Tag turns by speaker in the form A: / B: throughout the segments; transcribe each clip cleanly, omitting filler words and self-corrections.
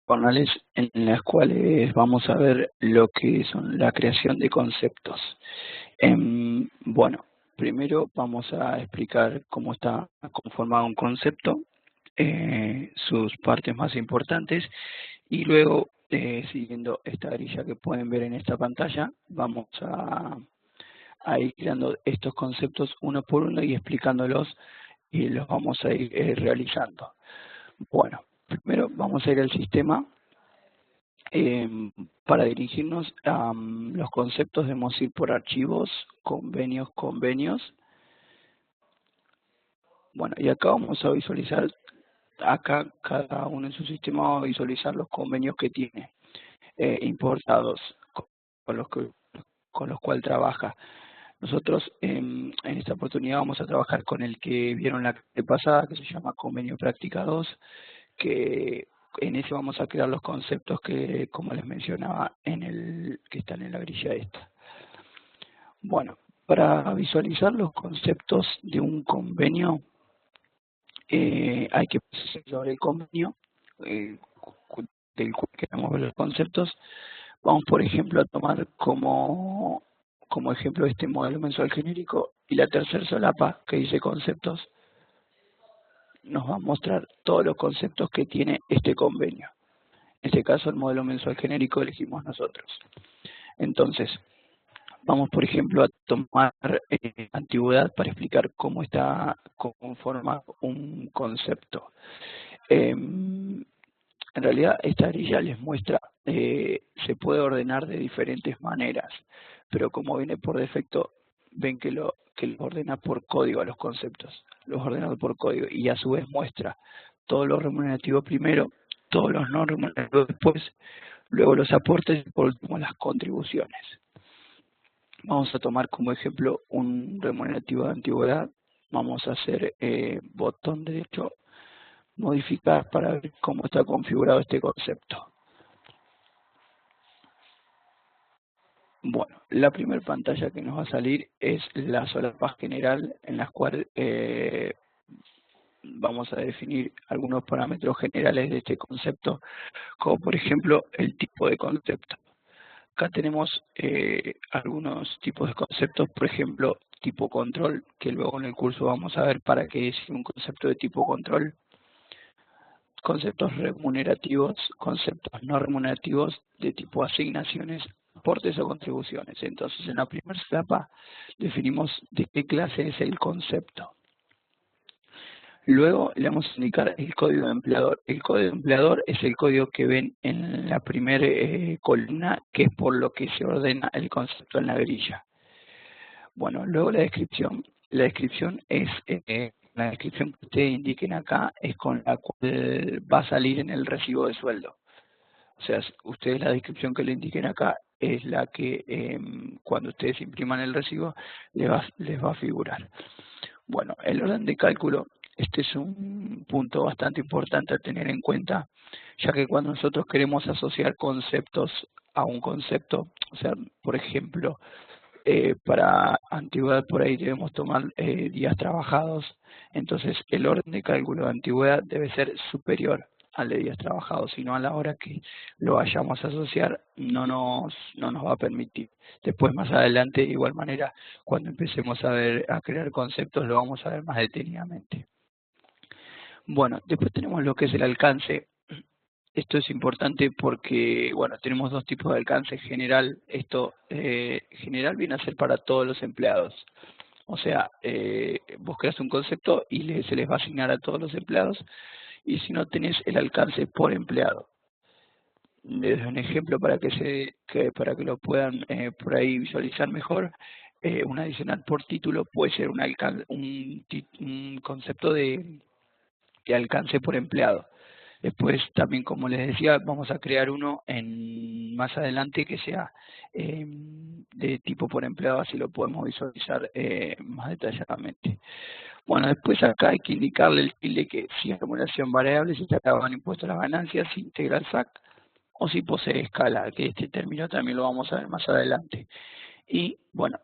A: jornales en las cuales vamos a ver lo que son la creación de conceptos. Bueno, primero vamos a explicar cómo está conformado un concepto, sus partes más importantes, y luego, siguiendo esta grilla que pueden ver en esta pantalla, vamos a ir creando estos conceptos uno por uno y explicándolos, y los vamos a ir realizando. Bueno, primero vamos a ir al sistema. Para dirigirnos a los conceptos debemos ir por archivos, convenios. Bueno, y acá vamos a visualizar, acá cada uno en su sistema va a visualizar los convenios que tiene importados con los cuales trabaja. Nosotros en esta oportunidad vamos a trabajar con el que vieron la clase pasada, que se llama Convenio Práctica 2, que en ese vamos a crear los conceptos que, como les mencionaba, que están en la grilla esta. Bueno, para visualizar los conceptos de un convenio, hay que pasar sobre el convenio del cual queremos ver los conceptos. Vamos, por ejemplo, a tomar como ejemplo este modelo mensual genérico, y la tercera solapa que dice conceptos nos va a mostrar todos los conceptos que tiene este convenio. En este caso, el modelo mensual genérico elegimos nosotros. Entonces, vamos, por ejemplo, a tomar antigüedad para explicar cómo está conformado un concepto. En realidad, esta grilla les muestra, se puede ordenar de diferentes maneras, pero como viene por defecto, ven que lo ordena por código a los conceptos, los ordena por código, y a su vez muestra todo lo remunerativo primero, todos los no remunerativos después, luego los aportes y por último las contribuciones. Vamos a tomar como ejemplo un remunerativo de antigüedad. Vamos a hacer botón derecho, modificar, para ver cómo está configurado este concepto. Bueno, la primera pantalla que nos va a salir es la solapa general, en la cual vamos a definir algunos parámetros generales de este concepto, como por ejemplo el tipo de concepto. Acá tenemos algunos tipos de conceptos, por ejemplo, tipo control, que luego en el curso vamos a ver para qué es un concepto de tipo control. Conceptos remunerativos, conceptos no remunerativos de tipo asignaciones, aportes o contribuciones. Entonces, en la primera etapa definimos de qué clase es el concepto. Luego le vamos a indicar el código de empleador. El código de empleador es el código que ven en la primera columna, que es por lo que se ordena el concepto en la grilla. Bueno, luego la descripción. La descripción es la descripción que ustedes indiquen acá, es con la cual va a salir en el recibo de sueldo. O sea, ustedes la descripción que le indiquen acá es la que cuando ustedes impriman el recibo les va a figurar. Bueno, el orden de cálculo, este es un punto bastante importante a tener en cuenta, ya que cuando nosotros queremos asociar conceptos a un concepto, o sea, por ejemplo, para antigüedad por ahí debemos tomar días trabajados, entonces el orden de cálculo de antigüedad debe ser superior al de días trabajados, sino a la hora que lo vayamos a asociar no nos va a permitir. Después, más adelante, de igual manera, cuando empecemos a crear conceptos, lo vamos a ver más detenidamente. Bueno, después tenemos lo que es el alcance. Esto es importante porque, bueno, tenemos dos tipos de alcance general. Esto general viene a ser para todos los empleados. O sea, vos creas un concepto y se les va a asignar a todos los empleados. Y si no, tenés el alcance por empleado. Les doy un ejemplo para para que lo puedan por ahí visualizar mejor. Un adicional por título puede ser un concepto de alcance por empleado. Después también, como les decía, vamos a crear uno más adelante que sea de tipo por empleado, así lo podemos visualizar más detalladamente. Bueno, después acá hay que indicarle el tilde que si es remuneración variable, si está grabado en impuesto a las ganancias, si integra el SAC o si posee escala, que este término también lo vamos a ver más adelante. Y bueno,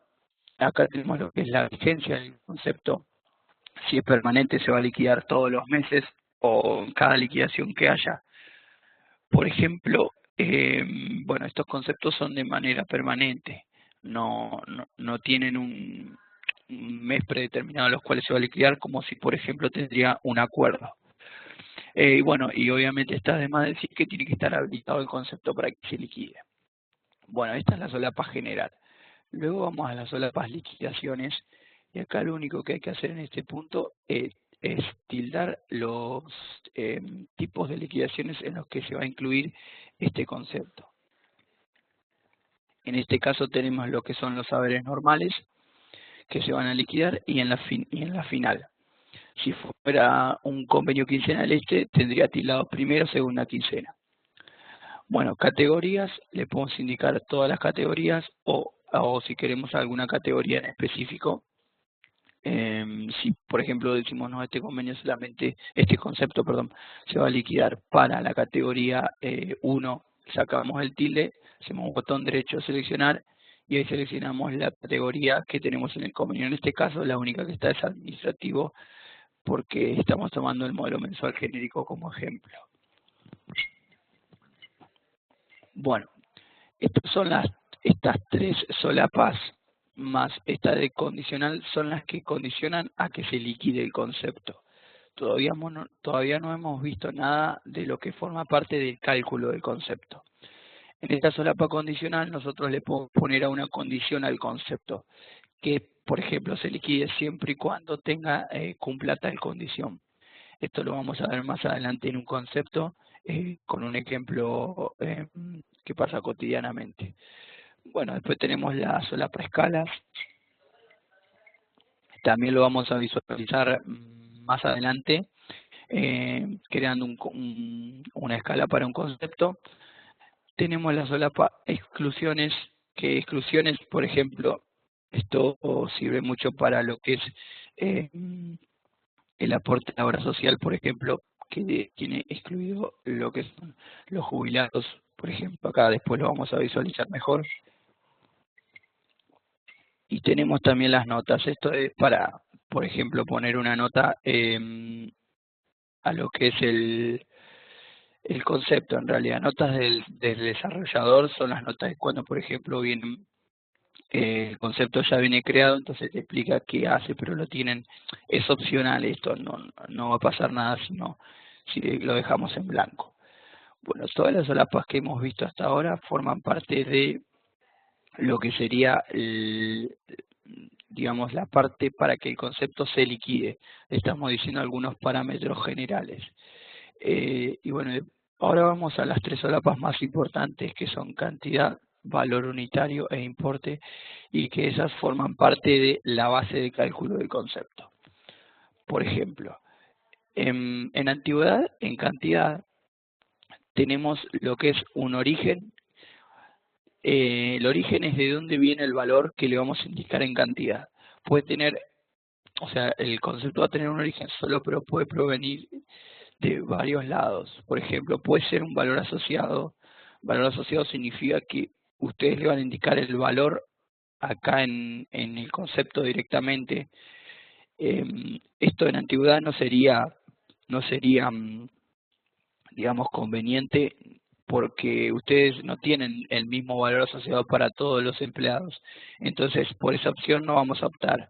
A: acá tenemos lo que es la vigencia del concepto. Si es permanente se va a liquidar todos los meses o cada liquidación que haya. por ejemplo, bueno, estos conceptos son de manera permanente, no tienen un mes predeterminado a los cuales se va a liquidar, como si, por ejemplo, tendría un acuerdo. Y bueno, y obviamente está de más decir que tiene que estar habilitado el concepto para que se liquide. Bueno, esta es la solapa general. Luego vamos a las solapas liquidaciones, y acá lo único que hay que hacer en este punto es tildar los tipos de liquidaciones en los que se va a incluir este concepto. En este caso tenemos lo que son los haberes normales, que se van a liquidar, y en la final. Si fuera un convenio quincenal tendría tildado primera o segunda quincena. Bueno, categorías, le podemos indicar todas las categorías o si queremos alguna categoría en específico. Si, por ejemplo, decimos, no, este concepto, se va a liquidar para la categoría 1, sacamos el tilde, hacemos un botón derecho seleccionar y ahí seleccionamos la categoría que tenemos en el convenio. En este caso, la única que está es administrativo, porque estamos tomando el modelo mensual genérico como ejemplo. Bueno, estas tres solapas más esta de condicional son las que condicionan a que se liquide el concepto. Todavía no hemos visto nada de lo que forma parte del cálculo del concepto. En esta solapa condicional nosotros le podemos poner a una condición al concepto, que por ejemplo se liquide siempre y cuando cumpla tal condición. Esto lo vamos a ver más adelante en un concepto con un ejemplo que pasa cotidianamente. Bueno, después tenemos la solapa escalas. También lo vamos a visualizar más adelante, creando una escala para un concepto. Tenemos la solapa exclusiones, que exclusiones, por ejemplo, esto sirve mucho para lo que es el aporte a la obra social, por ejemplo, que tiene excluido lo que son los jubilados, por ejemplo. Acá después lo vamos a visualizar mejor. Y tenemos también las notas. Esto es para, por ejemplo, poner una nota a lo que es el concepto. En realidad, notas del desarrollador son las notas de cuando, por ejemplo, el concepto ya viene creado, entonces te explica qué hace, pero es opcional esto, no va a pasar nada si lo dejamos en blanco. Bueno, todas las solapas que hemos visto hasta ahora forman parte de lo que sería digamos, la parte para que el concepto se liquide. Estamos diciendo algunos parámetros generales. Y bueno, ahora vamos a las tres solapas más importantes, que son cantidad, valor unitario e importe, y que esas forman parte de la base de cálculo del concepto. Por ejemplo, en antigüedad, en cantidad, tenemos lo que es un origen. El origen es de dónde viene el valor que le vamos a indicar en cantidad. Puede tener, o sea, el concepto va a tener un origen solo, pero puede provenir de varios lados. Por ejemplo, puede ser un valor asociado. Valor asociado significa que ustedes le van a indicar el valor acá en el concepto directamente. Esto en antigüedad no sería digamos, conveniente, porque ustedes no tienen el mismo valor asociado para todos los empleados. Entonces, por esa opción no vamos a optar.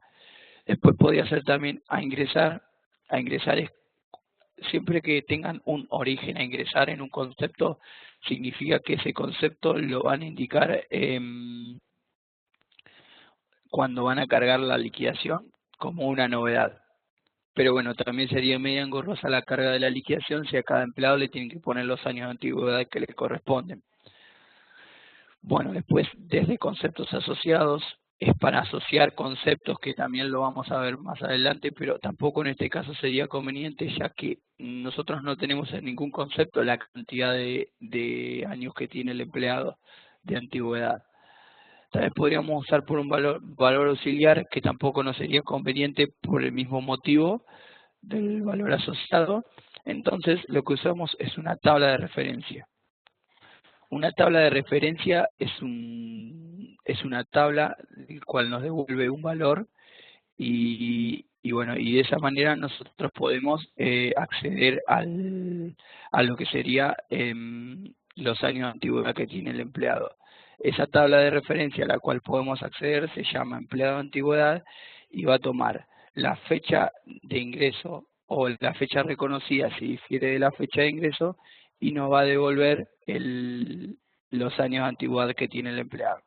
A: Después podría ser también a ingresar. A ingresar es siempre que tengan un origen a ingresar en un concepto, significa que ese concepto lo van a indicar cuando van a cargar la liquidación como una novedad. Pero bueno, también sería media engorrosa la carga de la liquidación si a cada empleado le tienen que poner los años de antigüedad que le corresponden. Bueno, después desde conceptos asociados es para asociar conceptos, que también lo vamos a ver más adelante, pero tampoco en este caso sería conveniente, ya que nosotros no tenemos en ningún concepto la cantidad de años que tiene el empleado de antigüedad. Tal vez podríamos usar por un valor auxiliar, que tampoco nos sería conveniente por el mismo motivo del valor asociado. Entonces lo que usamos es una tabla de referencia. Una tabla de referencia es una tabla del cual nos devuelve un valor y bueno, y de esa manera nosotros podemos acceder a lo que sería los años de antigüedad que tiene el empleado. Esa tabla de referencia a la cual podemos acceder se llama empleado de antigüedad y va a tomar la fecha de ingreso o la fecha reconocida si difiere de la fecha de ingreso y nos va a devolver los años de antigüedad que tiene el empleado.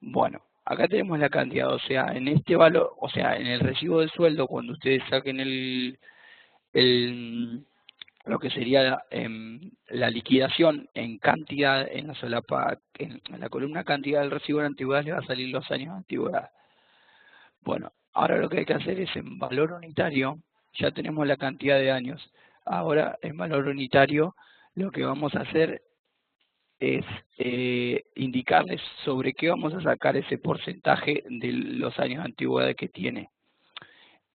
A: Bueno, acá tenemos la cantidad, o sea, en este valor, o sea, en el recibo de sueldo, cuando ustedes saquen lo que sería la liquidación en cantidad, en la solapa, en la columna cantidad del recibo de antigüedad le va a salir los años de antigüedad. Bueno, ahora lo que hay que hacer es en valor unitario, ya tenemos la cantidad de años. Ahora en valor unitario lo que vamos a hacer es indicarles sobre qué vamos a sacar ese porcentaje de los años de antigüedad que tiene.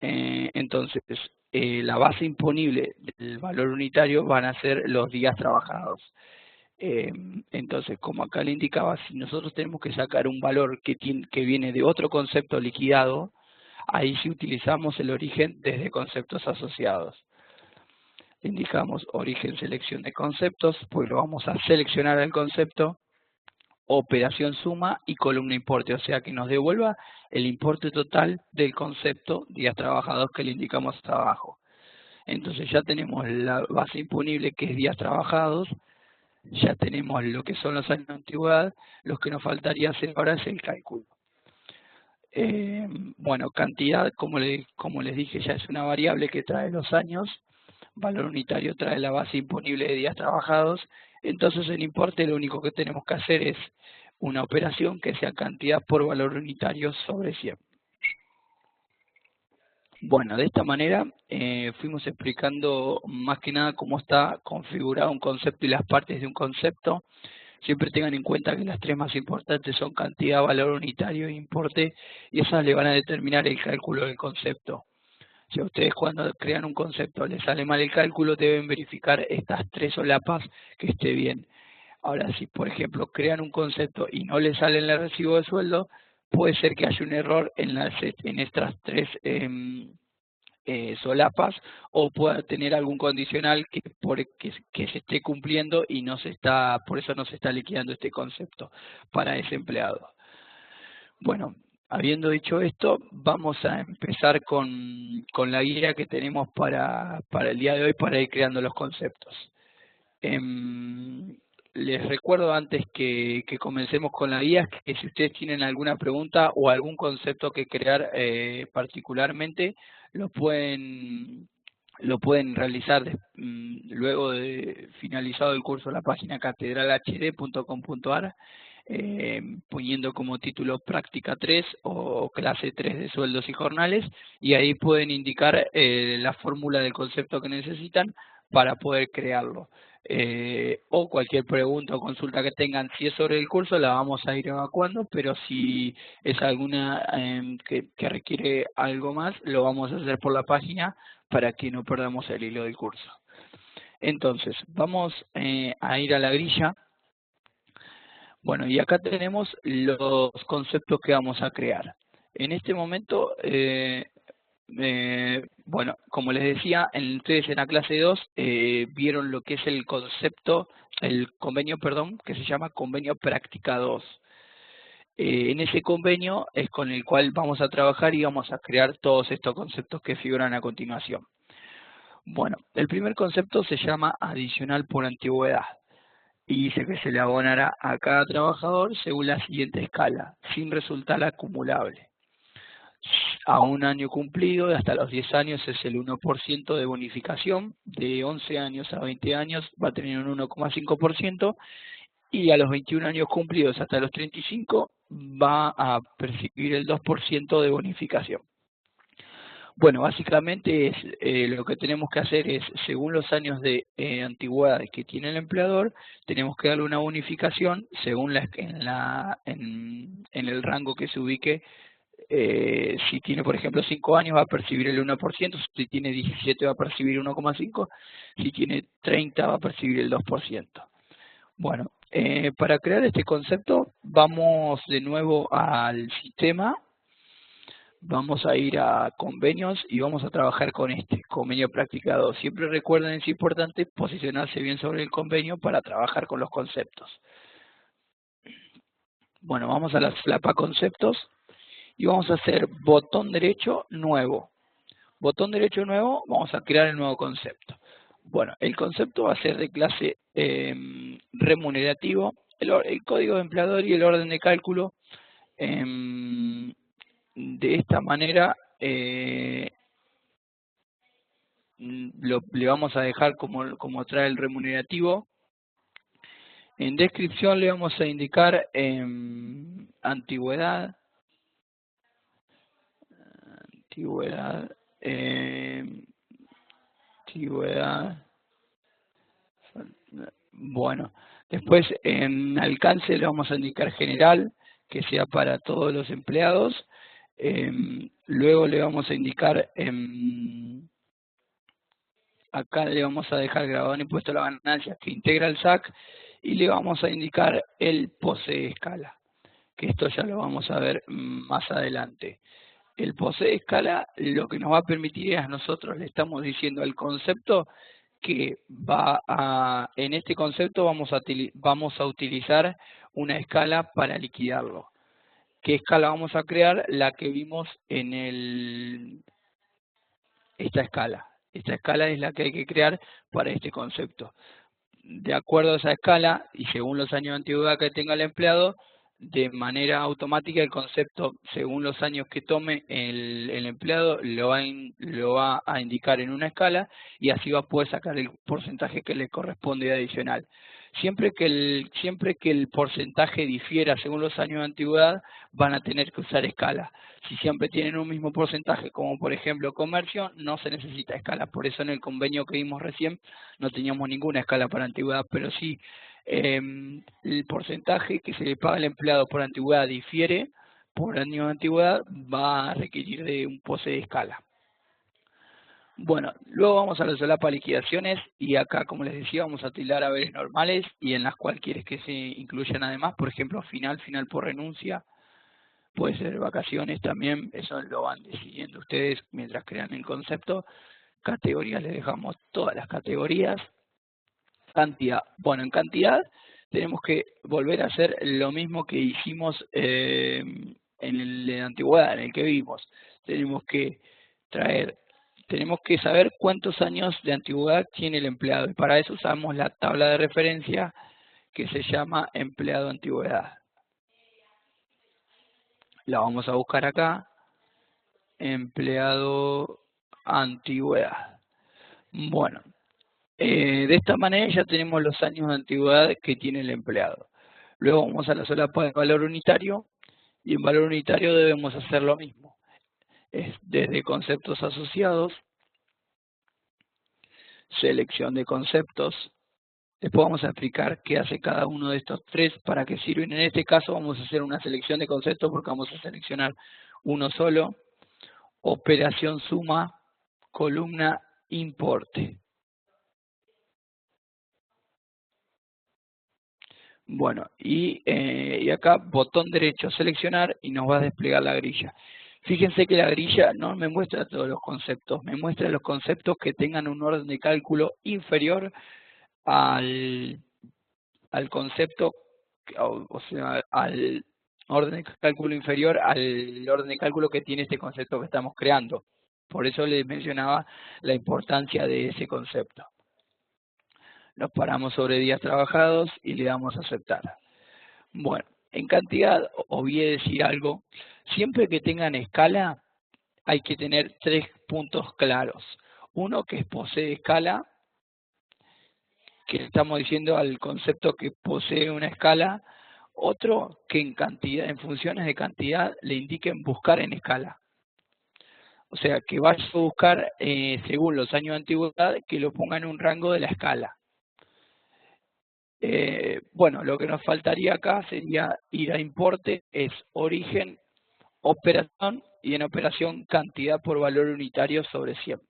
A: Entonces, la base imponible del valor unitario van a ser los días trabajados. Entonces, como acá le indicaba, si nosotros tenemos que sacar un valor que viene de otro concepto liquidado, ahí sí utilizamos el origen desde conceptos asociados. Indicamos origen selección de conceptos, pues lo vamos a seleccionar el concepto, operación suma y columna importe, o sea que nos devuelva el importe total del concepto días trabajados que le indicamos abajo. Entonces ya tenemos la base imponible que es días trabajados, ya tenemos lo que son los años de antigüedad, lo que nos faltaría hacer ahora es el cálculo. Bueno, cantidad, como les dije, ya es una variable que trae los años, valor unitario trae la base imponible de días trabajados, entonces el importe lo único que tenemos que hacer es una operación que sea cantidad por valor unitario sobre 100. Bueno, de esta manera fuimos explicando más que nada cómo está configurado un concepto y las partes de un concepto. Siempre tengan en cuenta que las tres más importantes son cantidad, valor unitario e importe, y esas le van a determinar el cálculo del concepto. Si a ustedes cuando crean un concepto les sale mal el cálculo, deben verificar estas tres solapas que esté bien. Ahora, si por ejemplo crean un concepto y no les sale en el recibo de sueldo, puede ser que haya un error en estas tres solapas, o pueda tener algún condicional que se esté cumpliendo y por eso no se está liquidando este concepto para ese empleado. Bueno, habiendo dicho esto, vamos a empezar con la guía que tenemos para el día de hoy para ir creando los conceptos. Les recuerdo antes que comencemos con la guía que si ustedes tienen alguna pregunta o algún concepto que crear particularmente, lo pueden realizar luego de finalizado el curso en la página catedralhd.com.ar, poniendo como título práctica 3 o clase 3 de sueldos y jornales, y ahí pueden indicar la fórmula del concepto que necesitan para poder crearlo. O cualquier pregunta o consulta que tengan, si es sobre el curso, la vamos a ir evacuando, pero si es alguna que requiere algo más, lo vamos a hacer por la página para que no perdamos el hilo del curso. Entonces, vamos a ir a la grilla. Bueno, y acá tenemos los conceptos que vamos a crear. En este momento, bueno, como les decía, ustedes en la clase 2 vieron lo que es el convenio, que se llama Convenio Práctica 2. En ese convenio es con el cual vamos a trabajar y vamos a crear todos estos conceptos que figuran a continuación. Bueno, el primer concepto se llama adicional por antigüedad y dice que se le abonará a cada trabajador según la siguiente escala, sin resultar acumulable. A un año cumplido, de hasta los 10 años es el 1% de bonificación, de 11 años a 20 años va a tener un 1,5%, y a los 21 años cumplidos hasta los 35 va a percibir el 2% de bonificación. Bueno, básicamente lo que tenemos que hacer es, según los años de antigüedad que tiene el empleador, tenemos que darle una bonificación según en el rango que se ubique. Si tiene, por ejemplo, 5 años va a percibir el 1%, si tiene 17 va a percibir 1,5%, si tiene 30 va a percibir el 2%. Bueno, para crear este concepto vamos de nuevo al sistema. vamos a ir a convenios y vamos a trabajar con este, convenio práctica 2. Siempre recuerden, es importante posicionarse bien sobre el convenio para trabajar con los conceptos. Bueno, vamos a la solapa conceptos y vamos a hacer botón derecho nuevo. Botón derecho nuevo, vamos a crear el nuevo concepto. Bueno, el concepto va a ser de clase remunerativo, el código de empleador y el orden de cálculo. De esta manera le vamos a dejar como trae el remunerativo. En descripción le vamos a indicar antigüedad, bueno, después en alcance le vamos a indicar general, que sea para todos los empleados. Luego le vamos a indicar, acá le vamos a dejar grabado en impuesto a la ganancia que integra el SAC, y le vamos a indicar el posee escala, que esto ya lo vamos a ver más adelante. El posee escala lo que nos va a permitir es, a nosotros le estamos diciendo al concepto que en este concepto vamos a utilizar una escala para liquidarlo. ¿Qué escala vamos a crear? La que vimos en esta escala. Esta escala es la que hay que crear para este concepto. De acuerdo a esa escala y según los años de antigüedad que tenga el empleado, de manera automática el concepto, según los años que tome el empleado, lo va a indicar en una escala y así va a poder sacar el porcentaje que le corresponde adicional. Siempre que el porcentaje difiera según los años de antigüedad, van a tener que usar escala. Si siempre tienen un mismo porcentaje, como por ejemplo comercio, no se necesita escala. Por eso en el convenio que vimos recién no teníamos ninguna escala para antigüedad, pero sí el porcentaje que se le paga al empleado por antigüedad difiere por año de antigüedad, va a requerir de un posee escala. Bueno, luego vamos a la solapa liquidaciones y acá, como les decía, vamos a tildar haberes normales y en las cuales quieres que se incluyan además, por ejemplo, final por renuncia, puede ser vacaciones también, eso lo van decidiendo ustedes mientras crean el concepto. Categorías, les dejamos todas las categorías. Cantidad, bueno, en cantidad tenemos que volver a hacer lo mismo que hicimos en el de antigüedad, en el que vimos. Tenemos que saber cuántos años de antigüedad tiene el empleado y para eso usamos la tabla de referencia que se llama empleado antigüedad. La vamos a buscar acá, empleado antigüedad. Bueno, de esta manera ya tenemos los años de antigüedad que tiene el empleado. Luego vamos a la solapa de valor unitario y en valor unitario debemos hacer lo mismo. Es desde conceptos asociados, selección de conceptos. Después vamos a explicar qué hace cada uno de estos tres, para qué sirven. En este caso vamos a hacer una selección de conceptos porque vamos a seleccionar uno solo. Operación suma, columna importe. Bueno, y acá botón derecho seleccionar y nos va a desplegar la grilla. Fíjense que la grilla no me muestra todos los conceptos, me muestra los conceptos que tengan un orden de cálculo inferior al concepto, o sea, al orden de cálculo inferior al orden de cálculo que tiene este concepto que estamos creando. Por eso les mencionaba la importancia de ese concepto. Nos paramos sobre días trabajados y le damos a aceptar. Bueno, en cantidad, olvidé decir algo, siempre que tengan escala hay que tener tres puntos claros. Uno que es posee escala, que estamos diciendo al concepto que posee una escala. Otro que en cantidad, en funciones de cantidad, le indiquen buscar en escala. O sea, que vaya a buscar según los años de antigüedad, que lo ponga en un rango de la escala. Bueno, lo que nos faltaría acá sería ir a importe, es origen, operación y en operación cantidad por valor unitario sobre 100.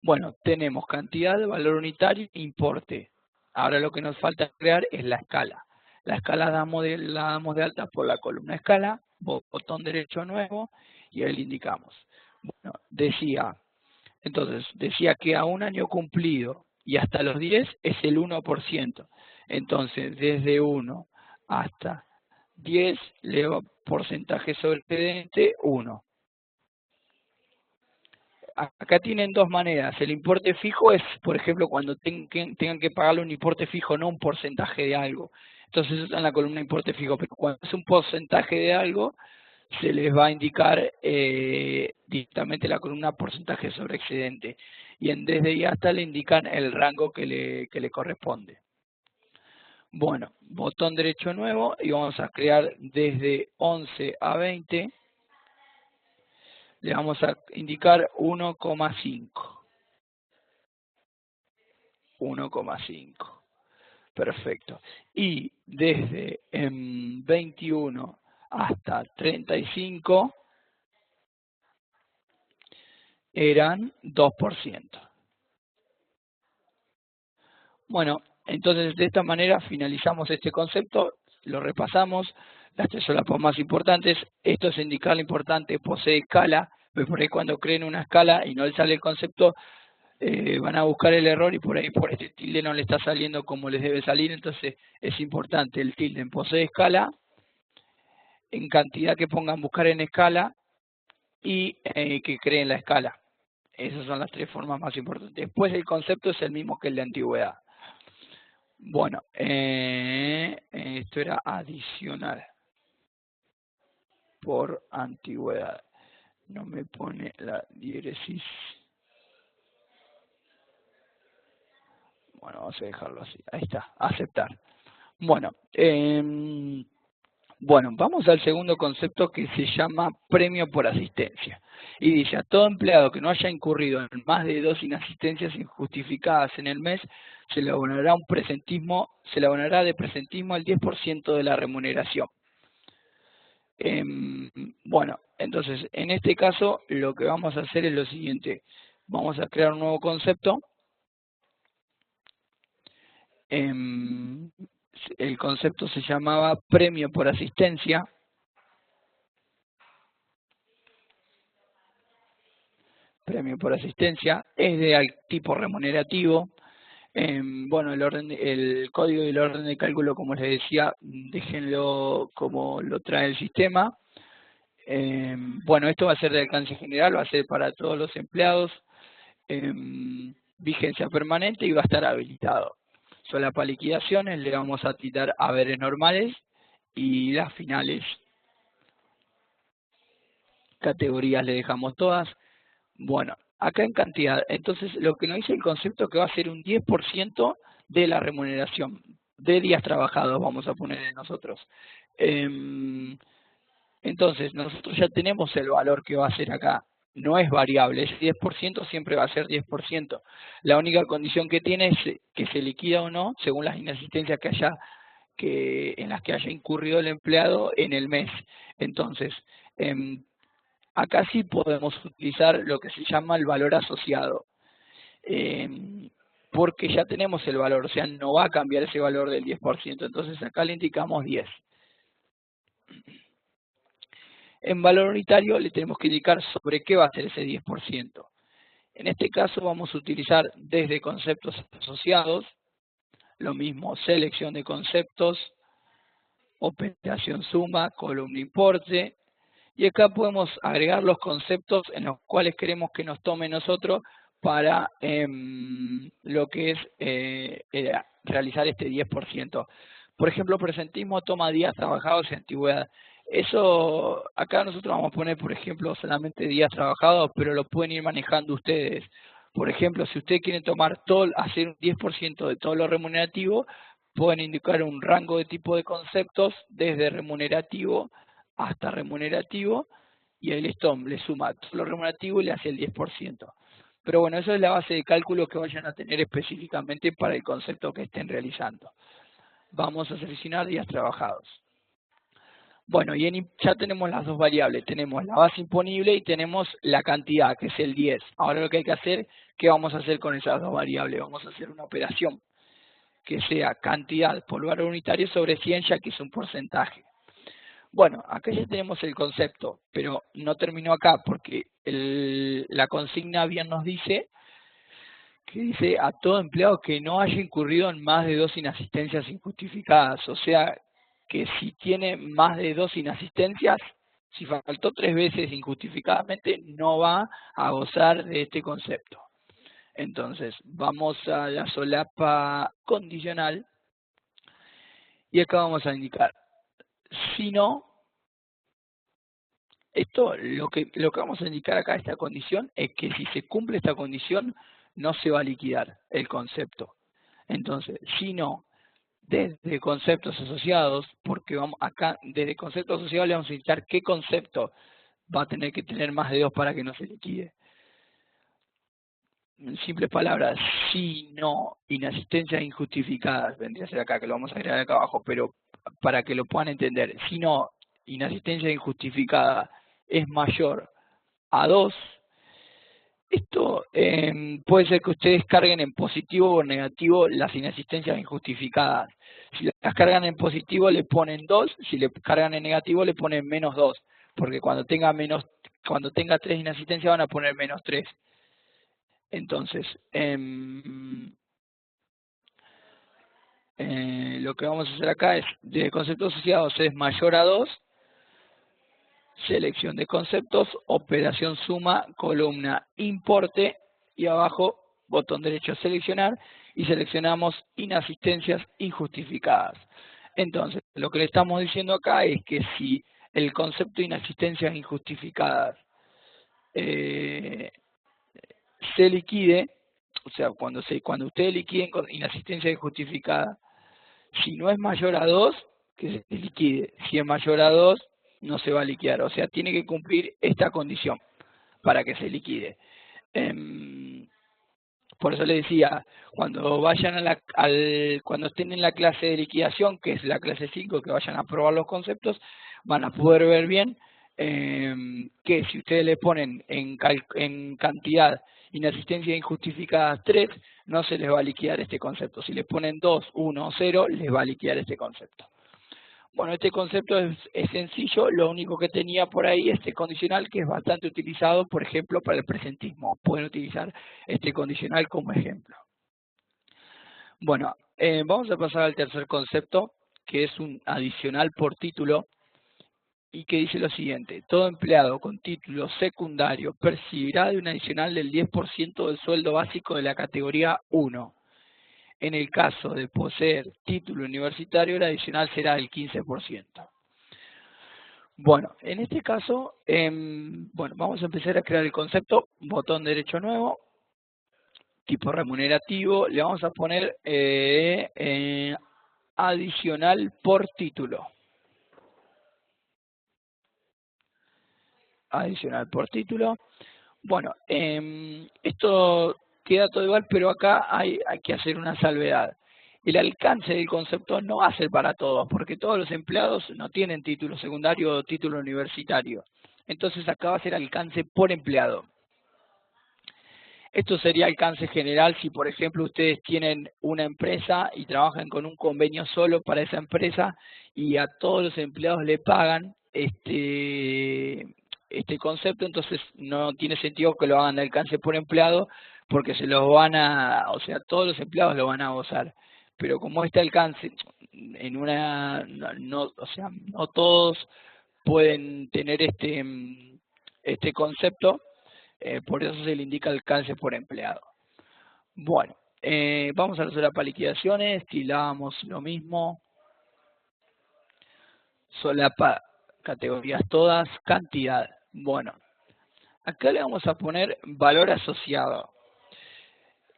A: Bueno, tenemos cantidad, valor unitario, importe. Ahora lo que nos falta crear es la escala. La escala la damos de alta por la columna escala botón derecho nuevo, y ahí le indicamos. Bueno, decía que a un año cumplido y hasta los 10 es el 1%. Entonces, desde 1 hasta 10, le porcentaje sobre excedente 1. Acá tienen dos maneras. El importe fijo es, por ejemplo, cuando tengan que pagarle un importe fijo, no un porcentaje de algo. Entonces eso está en la columna importe fijo, pero cuando es un porcentaje de algo, se les va a indicar directamente la columna porcentaje sobre excedente. Y en desde y hasta le indican el rango que le corresponde. Bueno, botón derecho nuevo y vamos a crear desde 11 a 20. Le vamos a indicar 1,5. 1,5. Perfecto. Y desde 21 hasta 35 eran 2%. Bueno, entonces de esta manera finalizamos este concepto, lo repasamos, las tres solapas más importantes. Esto es indicar lo importante, posee escala, pues por ahí cuando creen una escala y no les sale el concepto, van a buscar el error y por ahí por este tilde no le está saliendo como les debe salir. Entonces es importante el tilde en posee escala, en cantidad que pongan buscar en escala y que creen la escala. Esas son las tres formas más importantes. Después el concepto es el mismo que el de antigüedad. Bueno, esto era adicional por antigüedad. No me pone la diéresis. Bueno, vamos a dejarlo así. Ahí está, aceptar. Bueno, vamos al segundo concepto que se llama premio por asistencia. Y dice, a todo empleado que no haya incurrido en más de 2 inasistencias injustificadas en el mes, se le abonará de presentismo el 10% de la remuneración. Bueno, entonces, en este caso, lo que vamos a hacer es lo siguiente. Vamos a crear un nuevo concepto. El concepto se llamaba premio por asistencia. Premio por asistencia es de tipo remunerativo. Bueno, el código y el orden de cálculo, como les decía, déjenlo como lo trae el sistema. Bueno, esto va a ser de alcance general, va a ser para todos los empleados, vigencia permanente y va a estar habilitado. Solapa liquidaciones, le vamos a tirar haberes normales y las finales categorías le dejamos todas. Bueno, acá en cantidad, entonces lo que nos dice el concepto es que va a ser un 10% de la remuneración, de días trabajados vamos a poner nosotros. Entonces, nosotros ya tenemos el valor que va a ser acá, no es variable, ese 10% siempre va a ser 10%. La única condición que tiene es que se liquida o no, según las inasistencias en las que haya incurrido el empleado en el mes. Entonces, acá sí podemos utilizar lo que se llama el valor asociado, porque ya tenemos el valor, o sea, no va a cambiar ese valor del 10%, entonces acá le indicamos 10. En valor unitario le tenemos que indicar sobre qué va a ser ese 10%. En este caso vamos a utilizar desde conceptos asociados, lo mismo selección de conceptos, operación suma, columna importe, y acá podemos agregar los conceptos en los cuales queremos que nos tome nosotros para lo que es realizar este 10%. Por ejemplo, presentismo toma días trabajados y antigüedad. Eso, acá nosotros vamos a poner, por ejemplo, solamente días trabajados, pero lo pueden ir manejando ustedes. Por ejemplo, si ustedes quieren hacer un 10% de todo lo remunerativo, pueden indicar un rango de tipo de conceptos desde remunerativo hasta remunerativo, y el STOM le suma todo lo remunerativo y le hace el 10%. Pero bueno, eso es la base de cálculo que vayan a tener específicamente para el concepto que estén realizando. Vamos a seleccionar días trabajados. Bueno, y ya tenemos las dos variables, tenemos la base imponible y tenemos la cantidad, que es el 10. Ahora lo que hay que hacer, ¿qué vamos a hacer con esas dos variables? Vamos a hacer una operación que sea cantidad por valor unitario sobre 100, ya que es un porcentaje. Bueno, acá ya tenemos el concepto, pero no terminó acá porque la consigna bien nos dice que dice a todo empleado que no haya incurrido en más de 2 inasistencias injustificadas. O sea, que si tiene más de 2 inasistencias, si faltó 3 veces injustificadamente, no va a gozar de este concepto. Entonces, vamos a la solapa condicional y acá vamos a indicar, si no, esto lo que vamos a indicar acá, esta condición, es que si se cumple esta condición, no se va a liquidar el concepto. Entonces, si no, desde conceptos asociados, porque vamos acá, desde conceptos asociados le vamos a indicar qué concepto va a tener que tener más de 2 para que no se liquide. En simples palabras, si no, inasistencias injustificadas, vendría a ser acá, que lo vamos a agregar acá abajo, pero para que lo puedan entender, si no, inasistencia injustificada es mayor a 2, esto puede ser que ustedes carguen en positivo o negativo las inasistencias injustificadas. Si las cargan en positivo le ponen 2, si le cargan en negativo le ponen menos 2, porque cuando tenga 3 inasistencias van a poner menos 3. Entonces, lo que vamos a hacer acá es, de conceptos asociados es mayor a 2, selección de conceptos, operación suma, columna importe, y abajo botón derecho seleccionar, y seleccionamos inasistencias injustificadas. Entonces, lo que le estamos diciendo acá es que si el concepto de inasistencias injustificadas se liquide, o sea, cuando ustedes liquiden con inasistencia injustificada, si no es mayor a 2, que se liquide. Si es mayor a 2, no se va a liquidar. O sea, tiene que cumplir esta condición para que se liquide. Por eso les decía, cuando vayan cuando estén en la clase de liquidación, que es la clase 5, que vayan a probar los conceptos, van a poder ver bien que si ustedes le ponen en cantidad inasistencia injustificada 3, no se les va a liquidar este concepto. Si le ponen 2, 1 o 0, les va a liquidar este concepto. Bueno, este concepto es sencillo, lo único que tenía por ahí este condicional que es bastante utilizado, por ejemplo, para el presentismo. Pueden utilizar este condicional como ejemplo. Bueno, vamos a pasar al tercer concepto, que es un adicional por título, y que dice lo siguiente: todo empleado con título secundario percibirá de un adicional del 10% del sueldo básico de la categoría 1. En el caso de poseer título universitario, el adicional será del 15%. Bueno, en este caso, bueno, vamos a empezar a crear el concepto, botón derecho nuevo, tipo remunerativo, le vamos a poner adicional por título. Adicional por título. Bueno, esto queda todo igual, pero acá hay que hacer una salvedad. El alcance del concepto no va a ser para todos, porque todos los empleados no tienen título secundario o título universitario. Entonces acá va a ser alcance por empleado. Esto sería alcance general si, por ejemplo, ustedes tienen una empresa y trabajan con un convenio solo para esa empresa y a todos los empleados le pagan este concepto, entonces no tiene sentido que lo hagan de alcance por empleado porque se los van o sea, todos los empleados lo van a gozar. Pero como este alcance en o sea, no todos pueden tener este concepto, por eso se le indica alcance por empleado. Bueno, vamos a la solapa liquidaciones, estilamos lo mismo. Solapa categorías todas, cantidad. Bueno, acá le vamos a poner valor asociado.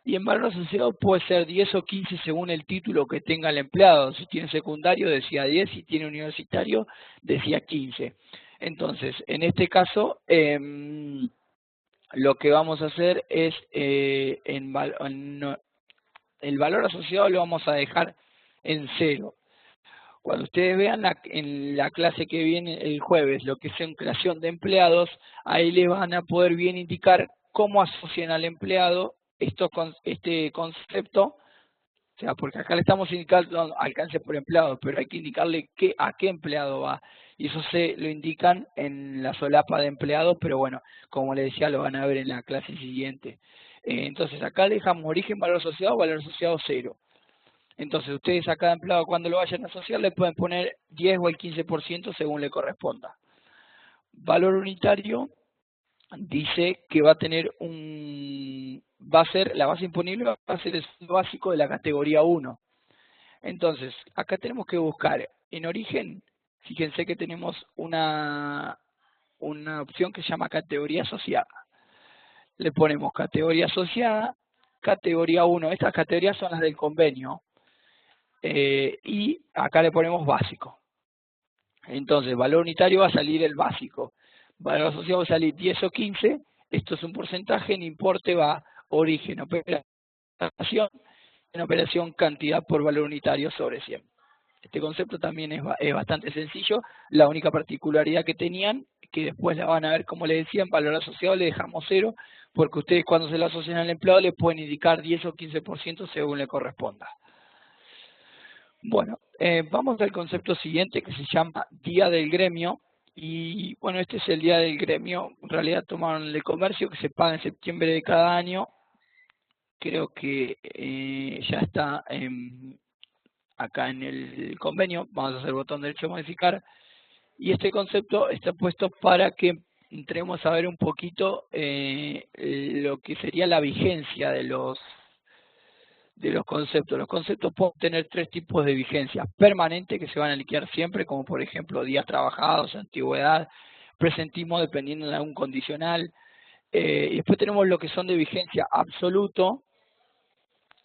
A: Y en valor asociado puede ser 10 o 15 según el título que tenga el empleado. Si tiene secundario decía 10, si tiene universitario decía 15. Entonces, en este caso, lo que vamos a hacer es el valor asociado lo vamos a dejar en 0. Cuando ustedes vean en la clase que viene el jueves lo que es en creación de empleados, ahí les van a poder bien indicar cómo asocian al empleado este concepto sea, porque acá le estamos indicando alcance por empleado, pero hay que indicarle a qué empleado va. Y eso se lo indican en la solapa de empleados, pero bueno, como les decía, lo van a ver en la clase siguiente. Entonces acá le dejamos origen, valor asociado 0. Entonces ustedes a cada empleado cuando lo vayan a asociar le pueden poner 10 o el 15% según le corresponda. Valor unitario dice que va a tener la base imponible va a ser el sueldo básico de la categoría 1. Entonces, acá tenemos que buscar en origen, fíjense que tenemos una opción que se llama categoría asociada. Le ponemos categoría asociada, categoría 1, estas categorías son las del convenio, y acá le ponemos básico. Entonces, valor unitario va a salir el básico, valor asociado va a salir 10 o 15, esto es un porcentaje, en importe va origen, operación, cantidad por valor unitario sobre 100. Este concepto también es bastante sencillo, la única particularidad que tenían, que después la van a ver como les decía, en valor asociado le dejamos 0, porque ustedes cuando se lo asocian al empleado le pueden indicar 10 o 15% según le corresponda. Bueno, vamos al concepto siguiente que se llama Día del Gremio. Y bueno, este es el Día del Gremio. En realidad tomaron el de comercio que se paga en septiembre de cada año. Creo que ya está acá en el convenio. Vamos a hacer botón derecho a modificar. Y este concepto está puesto para que entremos a ver un poquito lo que sería la vigencia de los conceptos. Los conceptos pueden tener 3 tipos de vigencia: permanente, que se van a liquidar siempre, como por ejemplo días trabajados, antigüedad, presentismo dependiendo de algún condicional. Y después tenemos lo que son de vigencia absoluto,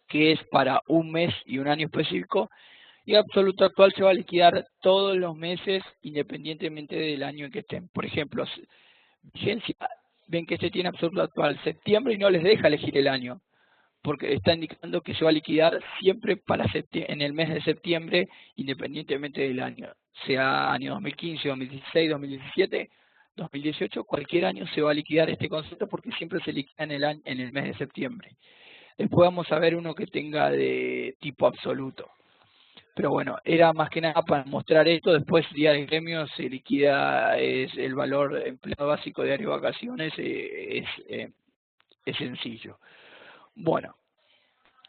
A: que es para un mes y un año específico, y absoluto actual se va a liquidar todos los meses independientemente del año en que estén. Por ejemplo, vigencia, ven que este tiene absoluto actual septiembre y no les deja elegir el año, porque está indicando que se va a liquidar siempre en el mes de septiembre, independientemente del año, sea año 2015, 2016, 2017, 2018, cualquier año se va a liquidar este concepto porque siempre se liquida en el mes de septiembre. Después vamos a ver uno que tenga de tipo absoluto. Pero bueno, era más que nada para mostrar esto. Después, día del gremio se liquida, es el valor empleado básico diario de vacaciones, es sencillo. Bueno,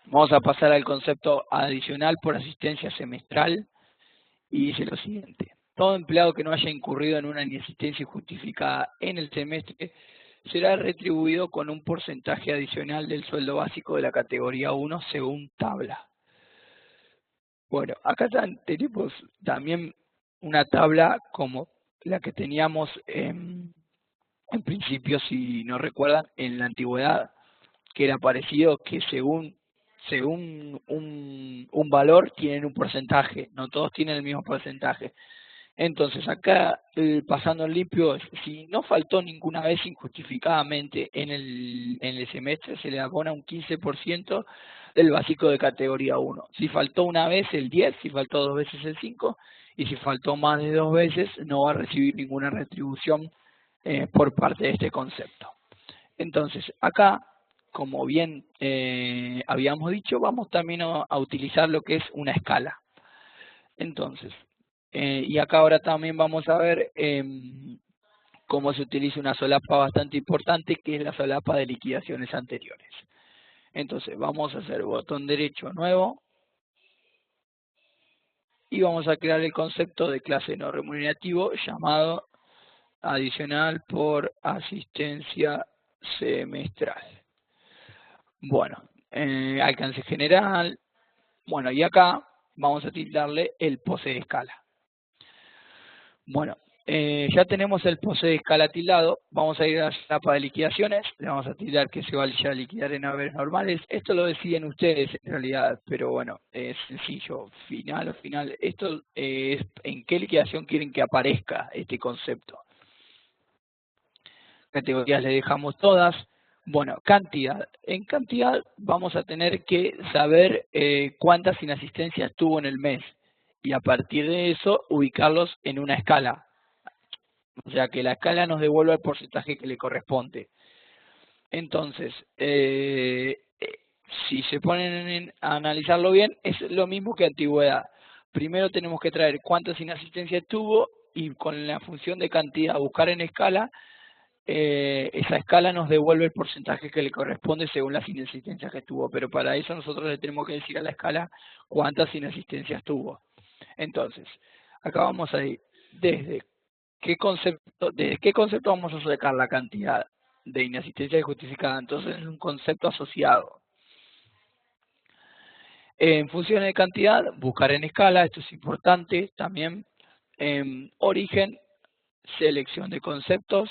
A: vamos a pasar al concepto adicional por asistencia semestral y dice lo siguiente: todo empleado que no haya incurrido en una inasistencia injustificada en el semestre será retribuido con un porcentaje adicional del sueldo básico de la categoría 1 según tabla. Bueno, acá tenemos también una tabla como la que teníamos en principio, si no recuerdan, en la antigüedad, que era parecido, que según un valor tienen un porcentaje, no todos tienen el mismo porcentaje. Entonces acá, pasando en limpio, si no faltó ninguna vez injustificadamente en el semestre, se le abona un 15% del básico de categoría 1. Si faltó una vez, el 10, si faltó 2 veces, el 5, y si faltó más de 2 veces, no va a recibir ninguna retribución por parte de este concepto. Entonces, acá, como bien habíamos dicho, vamos también a utilizar lo que es una escala. Entonces, y acá ahora también vamos a ver cómo se utiliza una solapa bastante importante, que es la solapa de liquidaciones anteriores. Entonces, vamos a hacer botón derecho nuevo y vamos a crear el concepto de clase no remunerativo llamado adicional por asistencia semestral. Bueno, alcance general. Bueno, y acá vamos a tildarle el posee escala. Bueno, ya tenemos el posee escala tildado. Vamos a ir a la etapa de liquidaciones. Le vamos a tildar que se vaya a liquidar en haberes normales. Esto lo deciden ustedes en realidad, pero bueno, es sencillo. Final o final. Esto es en qué liquidación quieren que aparezca este concepto. Categorías le dejamos todas. Bueno, cantidad. En cantidad vamos a tener que saber cuántas inasistencias tuvo en el mes y a partir de eso ubicarlos en una escala. O sea, que la escala nos devuelva el porcentaje que le corresponde. Entonces, si se ponen a analizarlo bien, es lo mismo que antigüedad. Primero tenemos que traer cuántas inasistencias tuvo y con la función de cantidad buscar en escala, esa escala nos devuelve el porcentaje que le corresponde según las inasistencias que tuvo, pero para eso nosotros le tenemos que decir a la escala cuántas inasistencias tuvo. Entonces, acá vamos a ir desde qué concepto vamos a sacar la cantidad de inasistencia justificada. Entonces es un concepto asociado. En función de cantidad, buscar en escala, esto es importante también. Origen, selección de conceptos,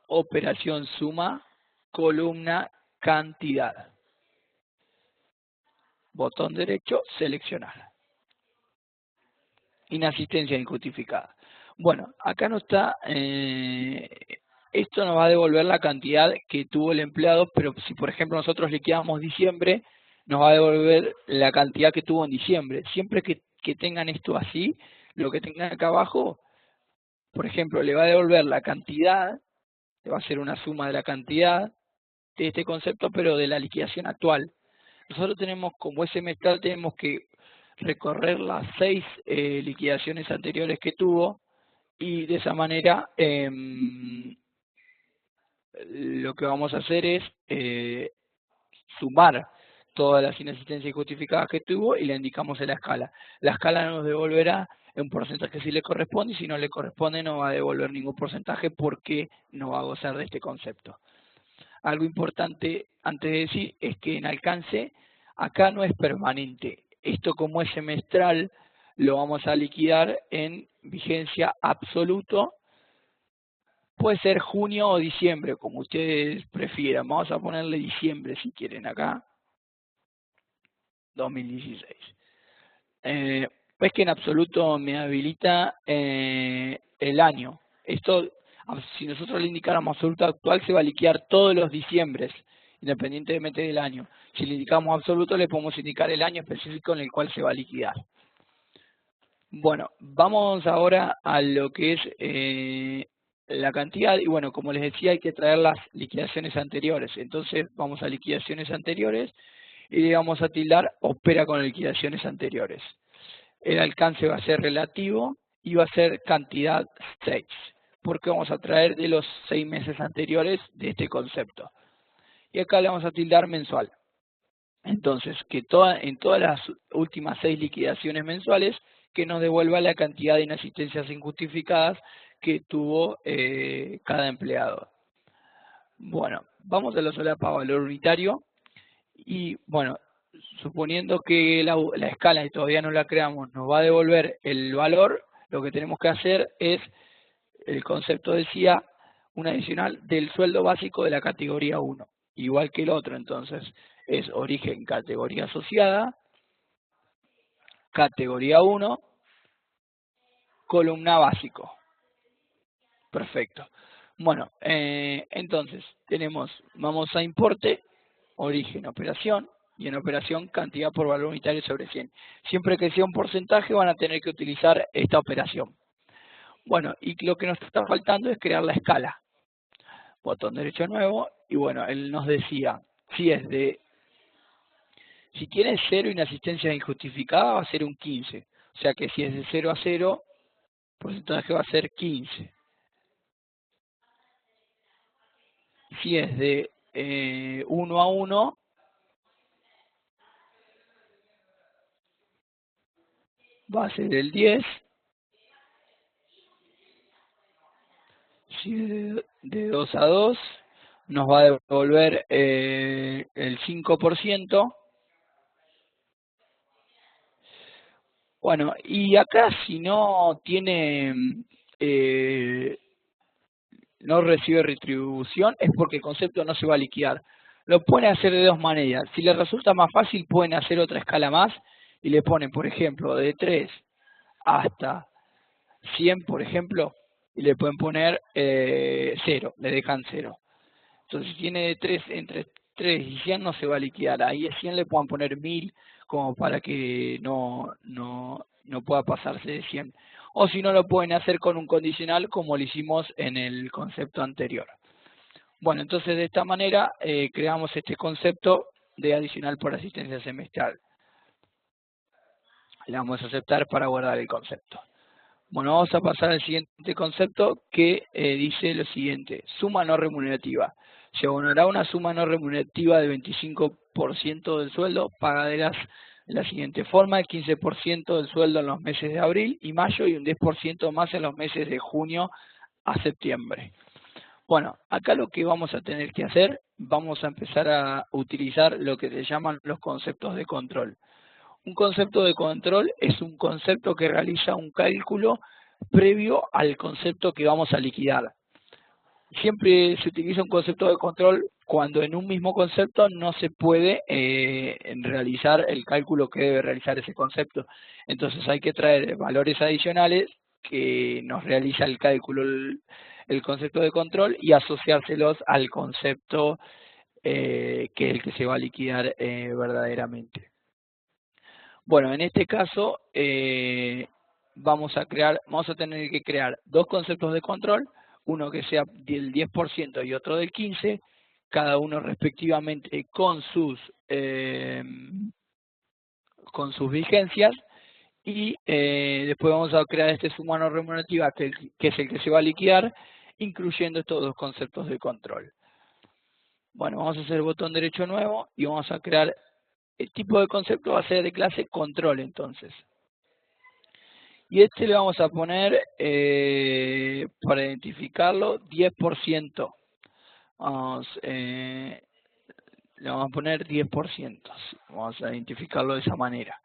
A: operación suma, columna, cantidad. Botón derecho, seleccionar. Inasistencia injustificada. Bueno, acá no está, esto nos va a devolver la cantidad que tuvo el empleado, pero si por ejemplo nosotros liquidamos diciembre, nos va a devolver la cantidad que tuvo en diciembre. Siempre que tengan esto así, lo que tengan acá abajo, por ejemplo, le va a devolver la cantidad, le va a hacer una suma de la cantidad de este concepto, pero de la liquidación actual. Nosotros tenemos, como es semestral, tenemos que recorrer las 6 liquidaciones anteriores que tuvo, y de esa manera lo que vamos a hacer es sumar todas las inasistencias injustificadas que tuvo y le indicamos en la escala. La escala nos devolverá un porcentaje si le corresponde, y si no le corresponde no va a devolver ningún porcentaje porque no va a gozar de este concepto. Algo importante antes de decir es que en alcance acá no es permanente. Esto, como es semestral, lo vamos a liquidar en vigencia absoluto. Puede ser junio o diciembre, como ustedes prefieran. Vamos a ponerle diciembre si quieren acá. 2016. Ves que en absoluto me habilita el año. Esto, si nosotros le indicáramos absoluto actual, se va a liquidar todos los diciembres, independientemente del año. Si le indicamos absoluto, le podemos indicar el año específico en el cual se va a liquidar. Bueno, vamos ahora a lo que es la cantidad. Y bueno, como les decía, hay que traer las liquidaciones anteriores. Entonces vamos a liquidaciones anteriores y le vamos a tildar opera con liquidaciones anteriores. El alcance va a ser relativo y va a ser cantidad 6, porque vamos a traer de los 6 meses anteriores de este concepto. Y acá le vamos a tildar mensual. Entonces, que en todas las últimas 6 liquidaciones mensuales, que nos devuelva la cantidad de inasistencias injustificadas que tuvo cada empleado. Bueno, vamos a la solapa valor unitario. Y bueno, suponiendo que la escala, y todavía no la creamos, nos va a devolver el valor, lo que tenemos que hacer es, el concepto decía, un adicional del sueldo básico de la categoría 1, igual que el otro. Entonces es origen categoría asociada, categoría 1, columna básico. Perfecto. Bueno, entonces vamos a importe, origen, operación, y en operación cantidad por valor unitario sobre 100. Siempre que sea un porcentaje van a tener que utilizar esta operación. Bueno, y lo que nos está faltando es crear la escala. Botón derecho nuevo, y bueno, él nos decía, si tiene 0 inasistencia injustificada va a ser un 15. O sea que si es de 0 a 0, el porcentaje va a ser 15. Si es de 1 a 1, va a ser el 10. Si es de 2 a 2, nos va a devolver el 5%. Bueno, y acá si no tiene, no recibe retribución, es porque el concepto no se va a liquidar. Lo pueden hacer de dos maneras. Si les resulta más fácil, pueden hacer otra escala más y le ponen, por ejemplo, de 3 hasta 100, por ejemplo, y le pueden poner 0, le dejan 0. Entonces, si tiene de 3, entre 3 y 100 no se va a liquidar. Ahí a 100 le puedan poner 1000 como para que no pueda pasarse de 100. O si no, lo pueden hacer con un condicional como lo hicimos en el concepto anterior. Bueno, entonces de esta manera creamos este concepto de adicional por asistencia semestral. Le vamos a aceptar para guardar el concepto. Bueno, vamos a pasar al siguiente concepto que dice lo siguiente: suma no remunerativa. Se abonará una suma no remunerativa del 25% del sueldo, pagadas de la siguiente forma: el 15% del sueldo en los meses de abril y mayo y un 10% más en los meses de junio a septiembre. Bueno, acá lo que vamos a tener que hacer, vamos a empezar a utilizar lo que se llaman los conceptos de control. Un concepto de control es un concepto que realiza un cálculo previo al concepto que vamos a liquidar. Siempre se utiliza un concepto de control cuando en un mismo concepto no se puede realizar el cálculo que debe realizar ese concepto. Entonces hay que traer valores adicionales que nos realiza el cálculo, el concepto de control, y asociárselos al concepto que es el que se va a liquidar verdaderamente. Bueno, en este caso vamos a tener que crear dos conceptos de control, uno que sea del 10% y otro del 15%, cada uno respectivamente con sus vigencias, y después vamos a crear este suma no remunerativa que es el que se va a liquidar, incluyendo estos dos conceptos de control. Bueno, vamos a hacer el botón derecho nuevo y vamos a crear. El tipo de concepto va a ser de clase control, entonces. Y le vamos a poner, para identificarlo, 10%. Le vamos a poner 10%. Vamos a identificarlo de esa manera.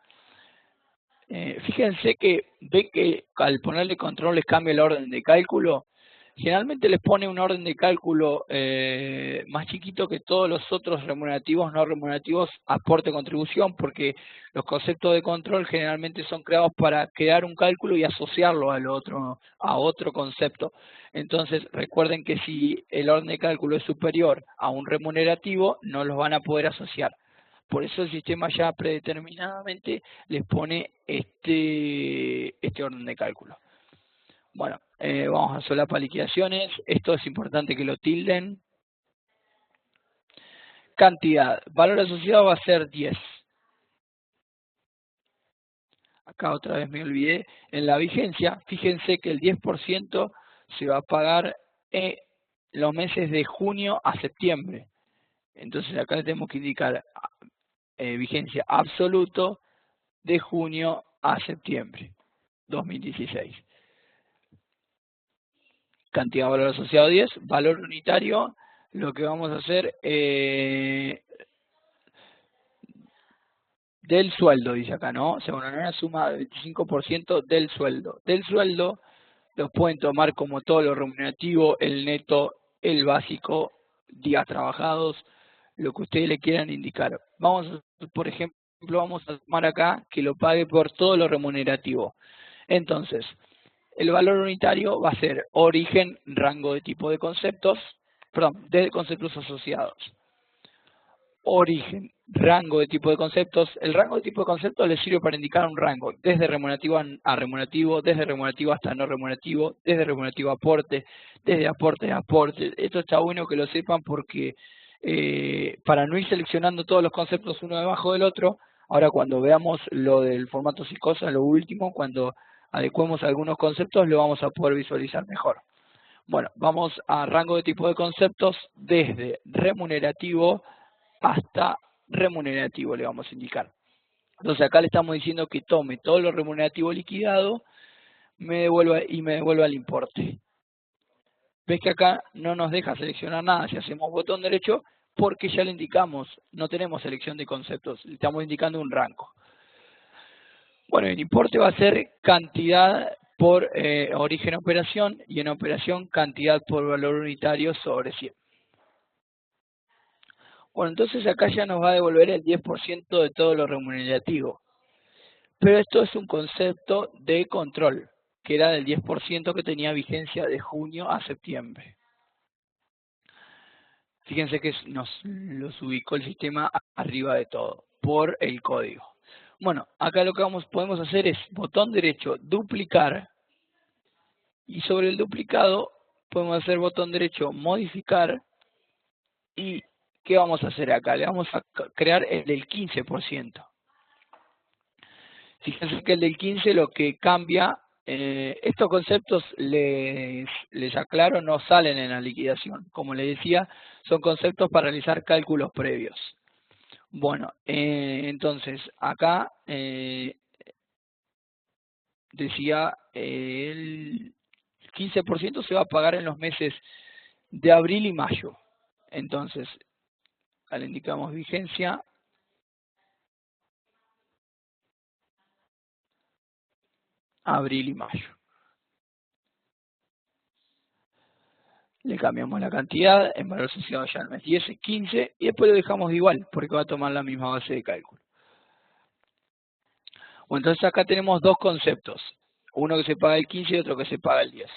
A: Fíjense que ve que al ponerle control les cambia el orden de cálculo. Generalmente les pone un orden de cálculo más chiquito que todos los otros remunerativos, no remunerativos, aporte, contribución, porque los conceptos de control generalmente son creados para crear un cálculo y asociarlo a otro concepto. Entonces recuerden que si el orden de cálculo es superior a un remunerativo, no los van a poder asociar. Por eso el sistema ya predeterminadamente les pone este orden de cálculo. Bueno, vamos a solapar liquidaciones. Esto es importante que lo tilden. Cantidad. Valor asociado va a ser 10. Acá otra vez me olvidé. En la vigencia, fíjense que el 10% se va a pagar en los meses de junio a septiembre. Entonces acá tenemos que indicar vigencia absoluto de junio a septiembre 2016. Cantidad de valor asociado 10, valor unitario, lo que vamos a hacer del sueldo, dice acá, ¿no? Se va a una suma del 25% del sueldo. Del sueldo los pueden tomar como todo lo remunerativo, el neto, el básico, días trabajados, lo que ustedes le quieran indicar. Por ejemplo, vamos a tomar acá que lo pague por todo lo remunerativo. Entonces, el valor unitario va a ser origen, rango de tipo de conceptos, de conceptos asociados. Origen, rango de tipo de conceptos. El rango de tipo de conceptos le sirve para indicar un rango, desde remunerativo a remunerativo, desde remunerativo hasta no remunerativo, desde remunerativo a aporte, desde aporte a aporte. Esto está bueno que lo sepan porque para no ir seleccionando todos los conceptos uno debajo del otro, ahora cuando veamos lo del formato psicosa, lo último, cuando adecuemos algunos conceptos, lo vamos a poder visualizar mejor. Bueno, vamos a rango de tipo de conceptos desde remunerativo hasta remunerativo, le vamos a indicar. Entonces acá le estamos diciendo que tome todo lo remunerativo liquidado y me devuelva el importe. Ves que acá no nos deja seleccionar nada si hacemos botón derecho, porque ya le indicamos, no tenemos selección de conceptos, le estamos indicando un rango. Bueno, el importe va a ser cantidad por origen operación, y en operación cantidad por valor unitario sobre 100. Bueno, entonces acá ya nos va a devolver el 10% de todo lo remunerativo. Pero esto es un concepto de control, que era del 10% que tenía vigencia de junio a septiembre. Fíjense que los ubicó el sistema arriba de todo, por el código. Bueno, acá lo que podemos hacer es botón derecho, duplicar, y sobre el duplicado podemos hacer botón derecho, modificar, y ¿qué vamos a hacer acá? Le vamos a crear el del 15%. Fíjense que el del 15 lo que cambia, estos conceptos les aclaro, no salen en la liquidación. Como les decía, son conceptos para realizar cálculos previos. Bueno, entonces acá decía el 15% se va a pagar en los meses de abril y mayo. Entonces, acá le indicamos vigencia. Abril y mayo. Le cambiamos la cantidad, en valor asociado ya al mes 10 es 15, y después lo dejamos igual, porque va a tomar la misma base de cálculo. Bueno, entonces acá tenemos dos conceptos, uno que se paga el 15 y otro que se paga el 10.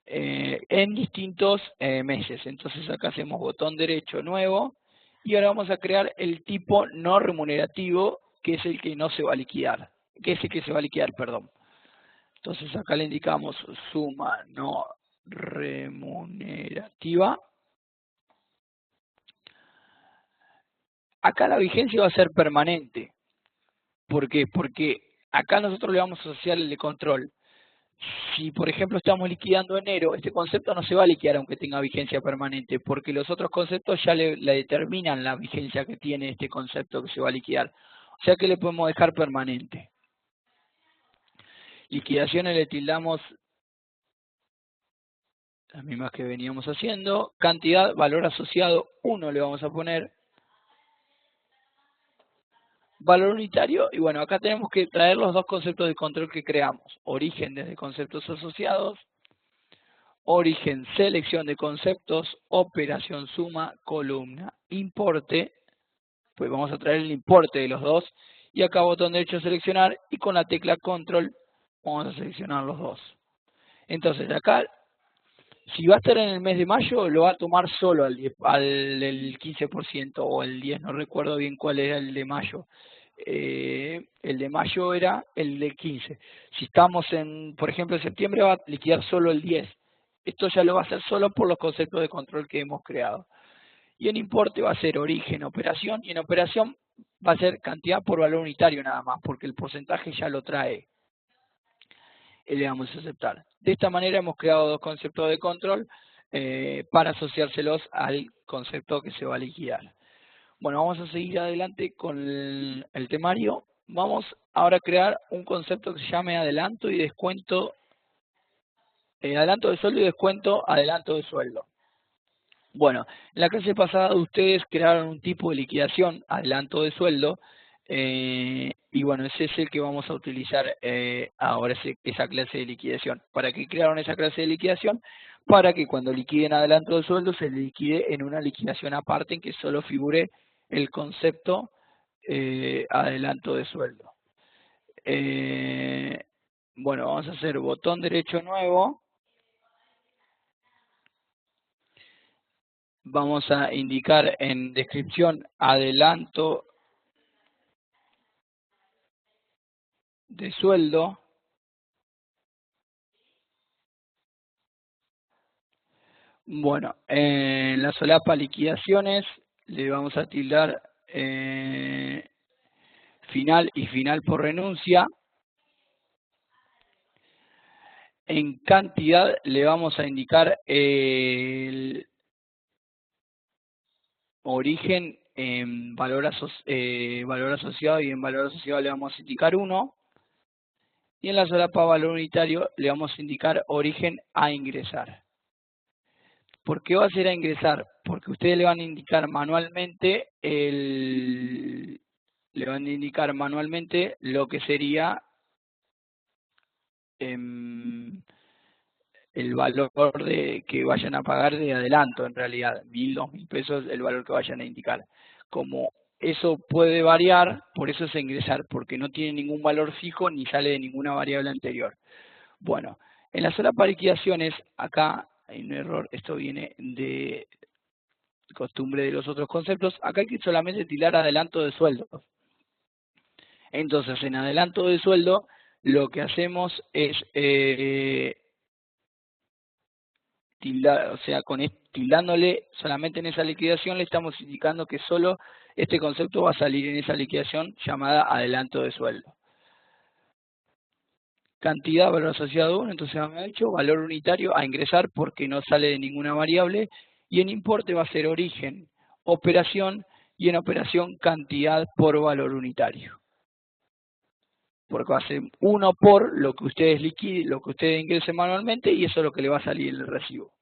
A: En distintos meses. Entonces acá hacemos botón derecho nuevo, y ahora vamos a crear el tipo no remunerativo, que es el que no se va a liquidar, que es el que se va a liquidar, perdón. Entonces acá le indicamos suma no remunerativa. Acá la vigencia va a ser permanente. ¿Por qué? Porque acá nosotros le vamos a asociar el de control. Si, por ejemplo, estamos liquidando enero, este concepto no se va a liquidar aunque tenga vigencia permanente, porque los otros conceptos ya le determinan la vigencia que tiene este concepto que se va a liquidar. O sea que le podemos dejar permanente. Liquidaciones le tildamos las mismas que veníamos haciendo. Cantidad, valor asociado, 1 le vamos a poner. Valor unitario, y bueno, acá tenemos que traer los dos conceptos de control que creamos. Origen desde conceptos asociados, origen, selección de conceptos, operación suma, columna, importe. Pues vamos a traer el importe de los dos, y acá botón derecho seleccionar, y con la tecla control vamos a seleccionar los dos. Entonces acá, si va a estar en el mes de mayo, lo va a tomar solo al 15% o el 10%, no recuerdo bien cuál era el de mayo. El de mayo era el del 15. Si estamos en, por ejemplo, en septiembre, va a liquidar solo el 10. Esto ya lo va a hacer solo por los conceptos de control que hemos creado. Y en importe va a ser origen, operación, y en operación va a ser cantidad por valor unitario nada más, porque el porcentaje ya lo trae. Y le damos a aceptar. De esta manera hemos creado dos conceptos de control para asociárselos al concepto que se va a liquidar. Bueno, vamos a seguir adelante con el temario. Vamos ahora a crear un concepto que se llame adelanto y descuento, adelanto de sueldo y descuento, adelanto de sueldo. Bueno, en la clase pasada ustedes crearon un tipo de liquidación, adelanto de sueldo, y bueno, ese es el que vamos a utilizar ahora, esa clase de liquidación. ¿Para qué crearon esa clase de liquidación? Para que cuando liquiden adelanto de sueldo se le liquide en una liquidación aparte en que solo figure el concepto adelanto de sueldo. Bueno, vamos a hacer botón derecho nuevo. Vamos a indicar en descripción adelanto de sueldo. Bueno, en la solapa liquidaciones le vamos a tildar final y final por renuncia. En cantidad le vamos a indicar el origen en valor asociado, y en valor asociado le vamos a indicar 1. Y en la solapa valor unitario le vamos a indicar origen a ingresar. ¿Por qué va a ser a ingresar? Porque ustedes le van a indicar manualmente lo que sería el valor que vayan a pagar de adelanto, en realidad, 1.000, 2.000 pesos, el valor que vayan a indicar. Como eso puede variar, por eso es a ingresar, porque no tiene ningún valor fijo ni sale de ninguna variable anterior. Bueno, en la solapa liquidaciones, acá hay un error, esto viene de costumbre de los otros conceptos. Acá hay que solamente tildar adelanto de sueldo. Entonces, en adelanto de sueldo, lo que hacemos es tildar, o sea, tildándole solamente en esa liquidación le estamos indicando que solo este concepto va a salir en esa liquidación llamada adelanto de sueldo. Cantidad, valor asociado 1, entonces me ha hecho valor unitario a ingresar porque no sale de ninguna variable, y en importe va a ser origen, operación, y en operación cantidad por valor unitario. Porque va a ser 1 por lo que ustedes liquiden, lo que ustedes ingresen manualmente, y eso es lo que le va a salir en el recibo.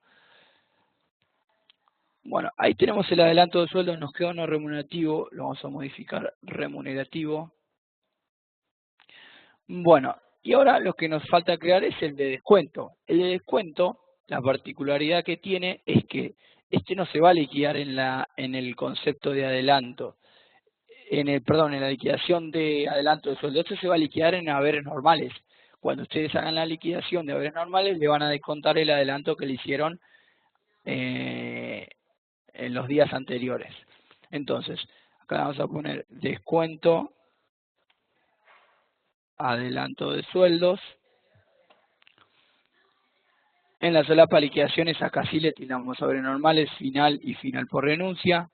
A: Bueno, ahí tenemos el adelanto de sueldo, nos queda no remunerativo, lo vamos a modificar remunerativo. Bueno, y ahora lo que nos falta crear es el de descuento. El de descuento, la particularidad que tiene es que este no se va a liquidar en el concepto de adelanto, en la liquidación de adelanto de sueldo. Este se va a liquidar en haberes normales. Cuando ustedes hagan la liquidación de haberes normales, le van a descontar el adelanto que le hicieron en los días anteriores. Entonces, acá vamos a poner descuento, adelanto de sueldos. En la solapa liquidaciones acá sí le tiramos sobre normales, final y final por renuncia.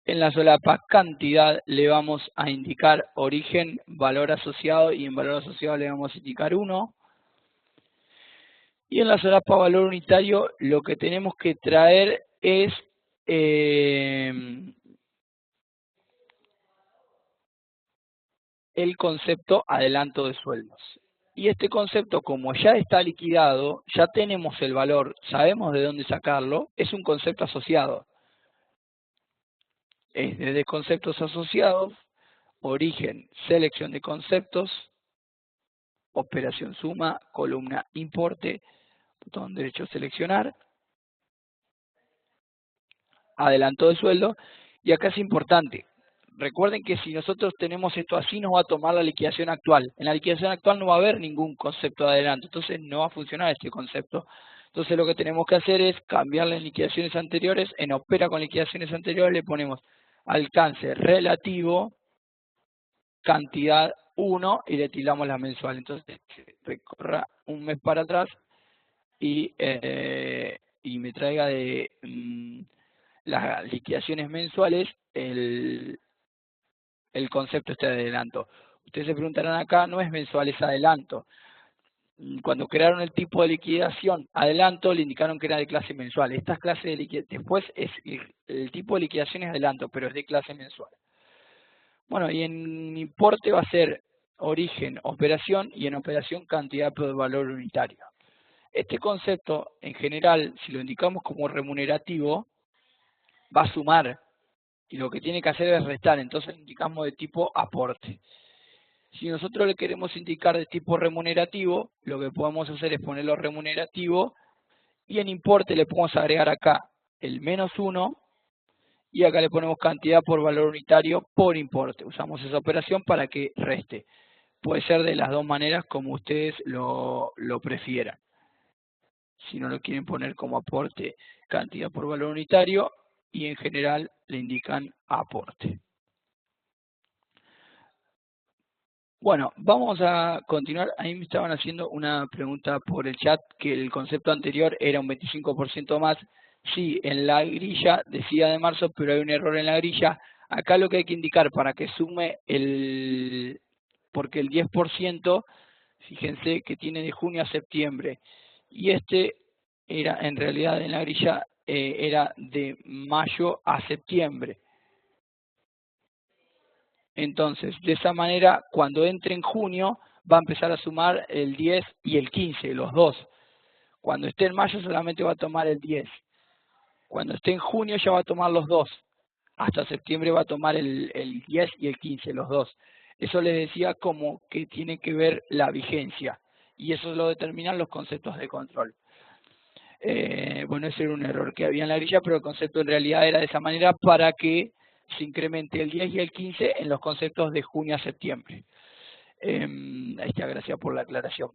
A: En la solapa cantidad le vamos a indicar origen, valor asociado, y en valor asociado le vamos a indicar 1. Y en la solapa valor unitario lo que tenemos que traer es el concepto adelanto de sueldos. Y este concepto, como ya está liquidado, ya tenemos el valor, sabemos de dónde sacarlo, es un concepto asociado. Es desde conceptos asociados, origen, selección de conceptos, operación suma, columna importe, botón derecho seleccionar, adelanto de sueldo, y acá es importante. Recuerden que si nosotros tenemos esto así, nos va a tomar la liquidación actual. En la liquidación actual no va a haber ningún concepto de adelanto, entonces no va a funcionar este concepto. Entonces lo que tenemos que hacer es cambiar las liquidaciones anteriores. En opera con liquidaciones anteriores le ponemos alcance relativo, cantidad 1, y le tildamos la mensual. Entonces recorra un mes para atrás y me traiga de las liquidaciones mensuales el concepto este de adelanto. Ustedes se preguntarán acá, no es mensual, es adelanto. Cuando crearon el tipo de liquidación adelanto, le indicaron que era de clase mensual. Estas clases de liquidación, después es el tipo de liquidación es adelanto, pero es de clase mensual. Bueno, y en importe va a ser origen, operación, y en operación cantidad por valor unitario. Este concepto, en general, si lo indicamos como remunerativo, va a sumar, y lo que tiene que hacer es restar, entonces indicamos de tipo aporte. Si nosotros le queremos indicar de tipo remunerativo, lo que podemos hacer es ponerlo remunerativo, y en importe le podemos agregar acá el -1, y acá le ponemos cantidad por valor unitario por importe. Usamos esa operación para que reste. Puede ser de las dos maneras como ustedes lo prefieran. Si no lo quieren poner como aporte, cantidad por valor unitario, y en general le indican aporte. Bueno, vamos a continuar. Ahí me estaban haciendo una pregunta por el chat, que el concepto anterior era un 25% más. Sí, en la grilla decía de marzo, pero hay un error en la grilla. Acá lo que hay que indicar para que sume porque el 10%, fíjense que tiene de junio a septiembre, y este era en realidad en la grilla era de mayo a septiembre. Entonces, de esa manera, cuando entre en junio, va a empezar a sumar el 10 y el 15, los dos. Cuando esté en mayo solamente va a tomar el 10. Cuando esté en junio ya va a tomar los dos. Hasta septiembre va a tomar el 10 y el 15, los dos. Eso les decía como que tiene que ver la vigencia. Y eso lo determinan los conceptos de control. Bueno, ese era un error que había en la grilla, pero el concepto en realidad era de esa manera para que se incremente el 10 y el 15 en los conceptos de junio a septiembre. Ahí está, gracias por la aclaración.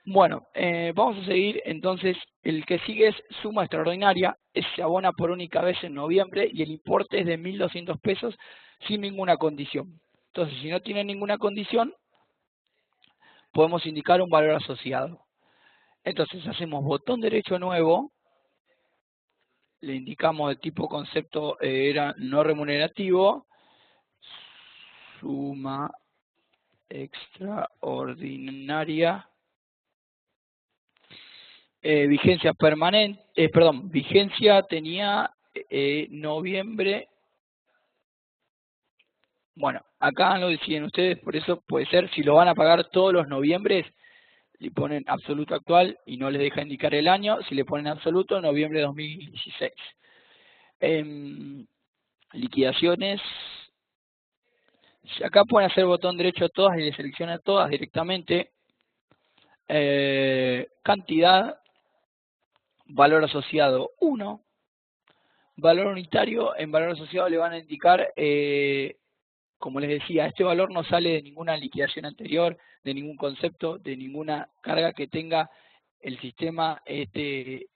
A: Bueno, vamos a seguir. Entonces, el que sigue es suma extraordinaria. Se abona por única vez en noviembre y el importe es de 1.200 pesos sin ninguna condición. Entonces, si no tiene ninguna condición, podemos indicar un valor asociado. Entonces, hacemos botón derecho nuevo le indicamos de tipo concepto era no remunerativo, suma extraordinaria, vigencia permanente, vigencia tenía noviembre. Bueno, acá lo deciden ustedes, por eso puede ser, si lo van a pagar todos los noviembres, le ponen absoluto actual y no les deja indicar el año. Si le ponen absoluto, noviembre de 2016. Liquidaciones. Acá pueden hacer botón derecho a todas y le seleccionan todas directamente. Cantidad, valor asociado 1. Valor unitario, en valor asociado le van a indicar, como les decía, este valor no sale de ninguna liquidación anterior, de ningún concepto, de ninguna carga que tenga el sistema este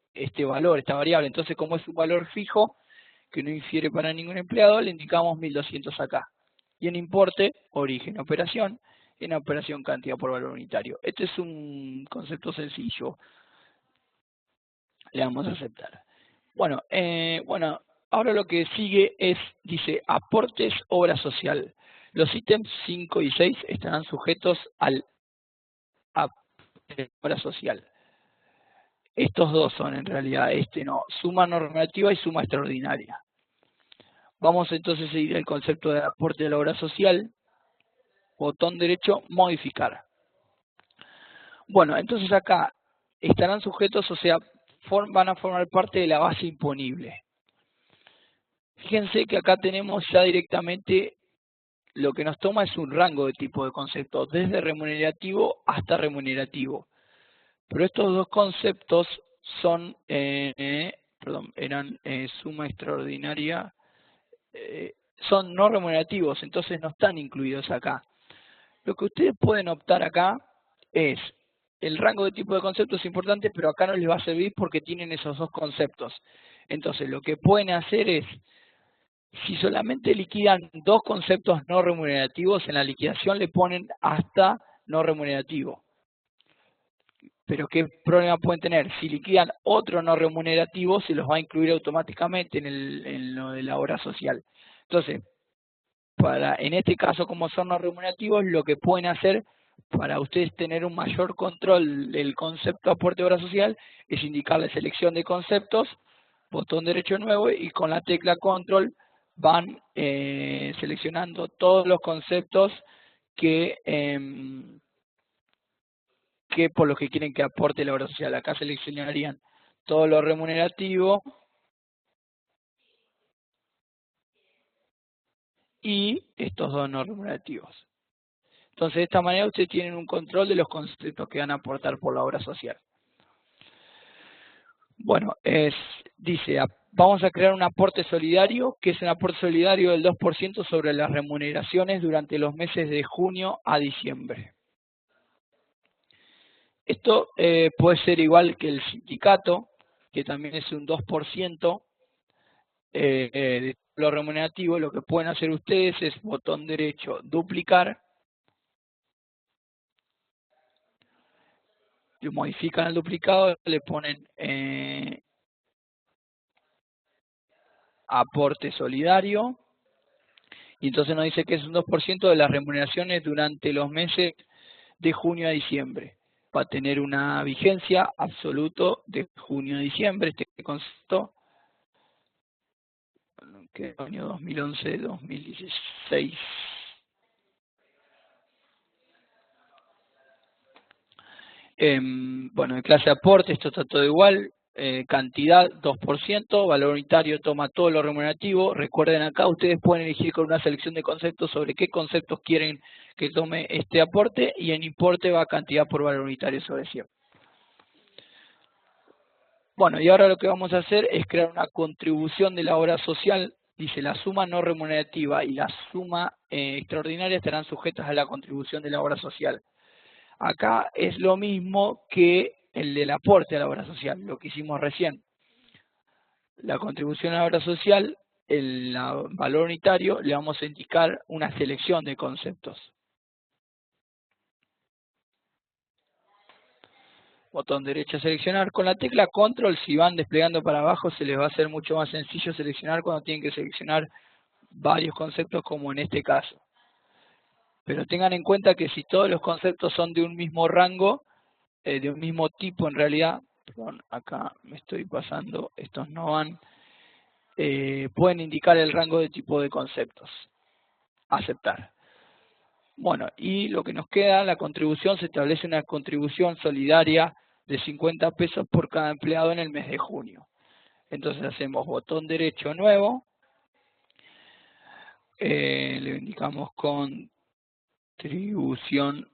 A: valor, esta variable. Entonces, como es un valor fijo, que no infiere para ningún empleado, le indicamos 1200 acá. Y en importe, origen, operación, en operación cantidad por valor unitario. Este es un concepto sencillo. Le damos a aceptar. Bueno, ahora lo que sigue dice aportes, obra social. Los ítems 5 y 6 estarán sujetos al obra social. Estos dos son en realidad, no, suma normativa y suma extraordinaria. Vamos entonces a ir al concepto de aporte de la obra social. Botón derecho, modificar. Bueno, entonces acá estarán sujetos, o sea, van a formar parte de la base imponible. Fíjense que acá tenemos ya directamente lo que nos toma es un rango de tipo de conceptos, desde remunerativo hasta remunerativo. Pero estos dos conceptos son, eran suma extraordinaria, son no remunerativos, entonces no están incluidos acá. Lo que ustedes pueden optar acá es, el rango de tipo de conceptos es importante, pero acá no les va a servir porque tienen esos dos conceptos. Entonces lo que pueden hacer es, si solamente liquidan dos conceptos no remunerativos, en la liquidación le ponen hasta no remunerativo. Pero ¿qué problema pueden tener? Si liquidan otro no remunerativo, se los va a incluir automáticamente en lo de la obra social. Entonces, en este caso, como son no remunerativos, lo que pueden hacer para ustedes tener un mayor control del concepto aporte de obra social es indicar la selección de conceptos, botón derecho nuevo, y con la tecla control van seleccionando todos los conceptos que por los que quieren que aporte la obra social. Acá seleccionarían todo lo remunerativo y estos dos no remunerativos. Entonces, de esta manera ustedes tienen un control de los conceptos que van a aportar por la obra social. Bueno, dice, vamos a crear un aporte solidario, que es un aporte solidario del 2% sobre las remuneraciones durante los meses de junio a diciembre. Esto puede ser igual que el sindicato, que también es un 2% de lo remunerativo. Lo que pueden hacer ustedes es botón derecho, duplicar, y modifican el duplicado, le ponen aporte solidario, y entonces nos dice que es un 2% de las remuneraciones durante los meses de junio a diciembre. Va a tener una vigencia absoluto de junio a diciembre, este concepto, que año 2011-2016. Bueno, en clase aporte esto está todo igual, cantidad 2%, valor unitario toma todo lo remunerativo. Recuerden, acá ustedes pueden elegir con una selección de conceptos sobre qué conceptos quieren que tome este aporte, y en importe va cantidad por valor unitario sobre 100. Bueno, y ahora lo que vamos a hacer es crear una contribución de la obra social. Dice, la suma no remunerativa y la suma extraordinaria estarán sujetas a la contribución de la obra social. Acá es lo mismo que el del aporte a la obra social, lo que hicimos recién. La contribución a la obra social, el valor unitario, le vamos a indicar una selección de conceptos. botón derecho seleccionar. Con la tecla control, si van desplegando para abajo, se les va a hacer mucho más sencillo seleccionar cuando tienen que seleccionar varios conceptos, como en este caso. Pero tengan en cuenta que si todos los conceptos son de un mismo rango, de un mismo tipo en realidad, perdón, acá me estoy pasando, estos no van, pueden indicar el rango de tipo de conceptos. Aceptar. Bueno, y lo que nos queda, la contribución, se establece una contribución solidaria de 50 pesos por cada empleado en el mes de junio. Entonces hacemos botón derecho nuevo, le indicamos contribución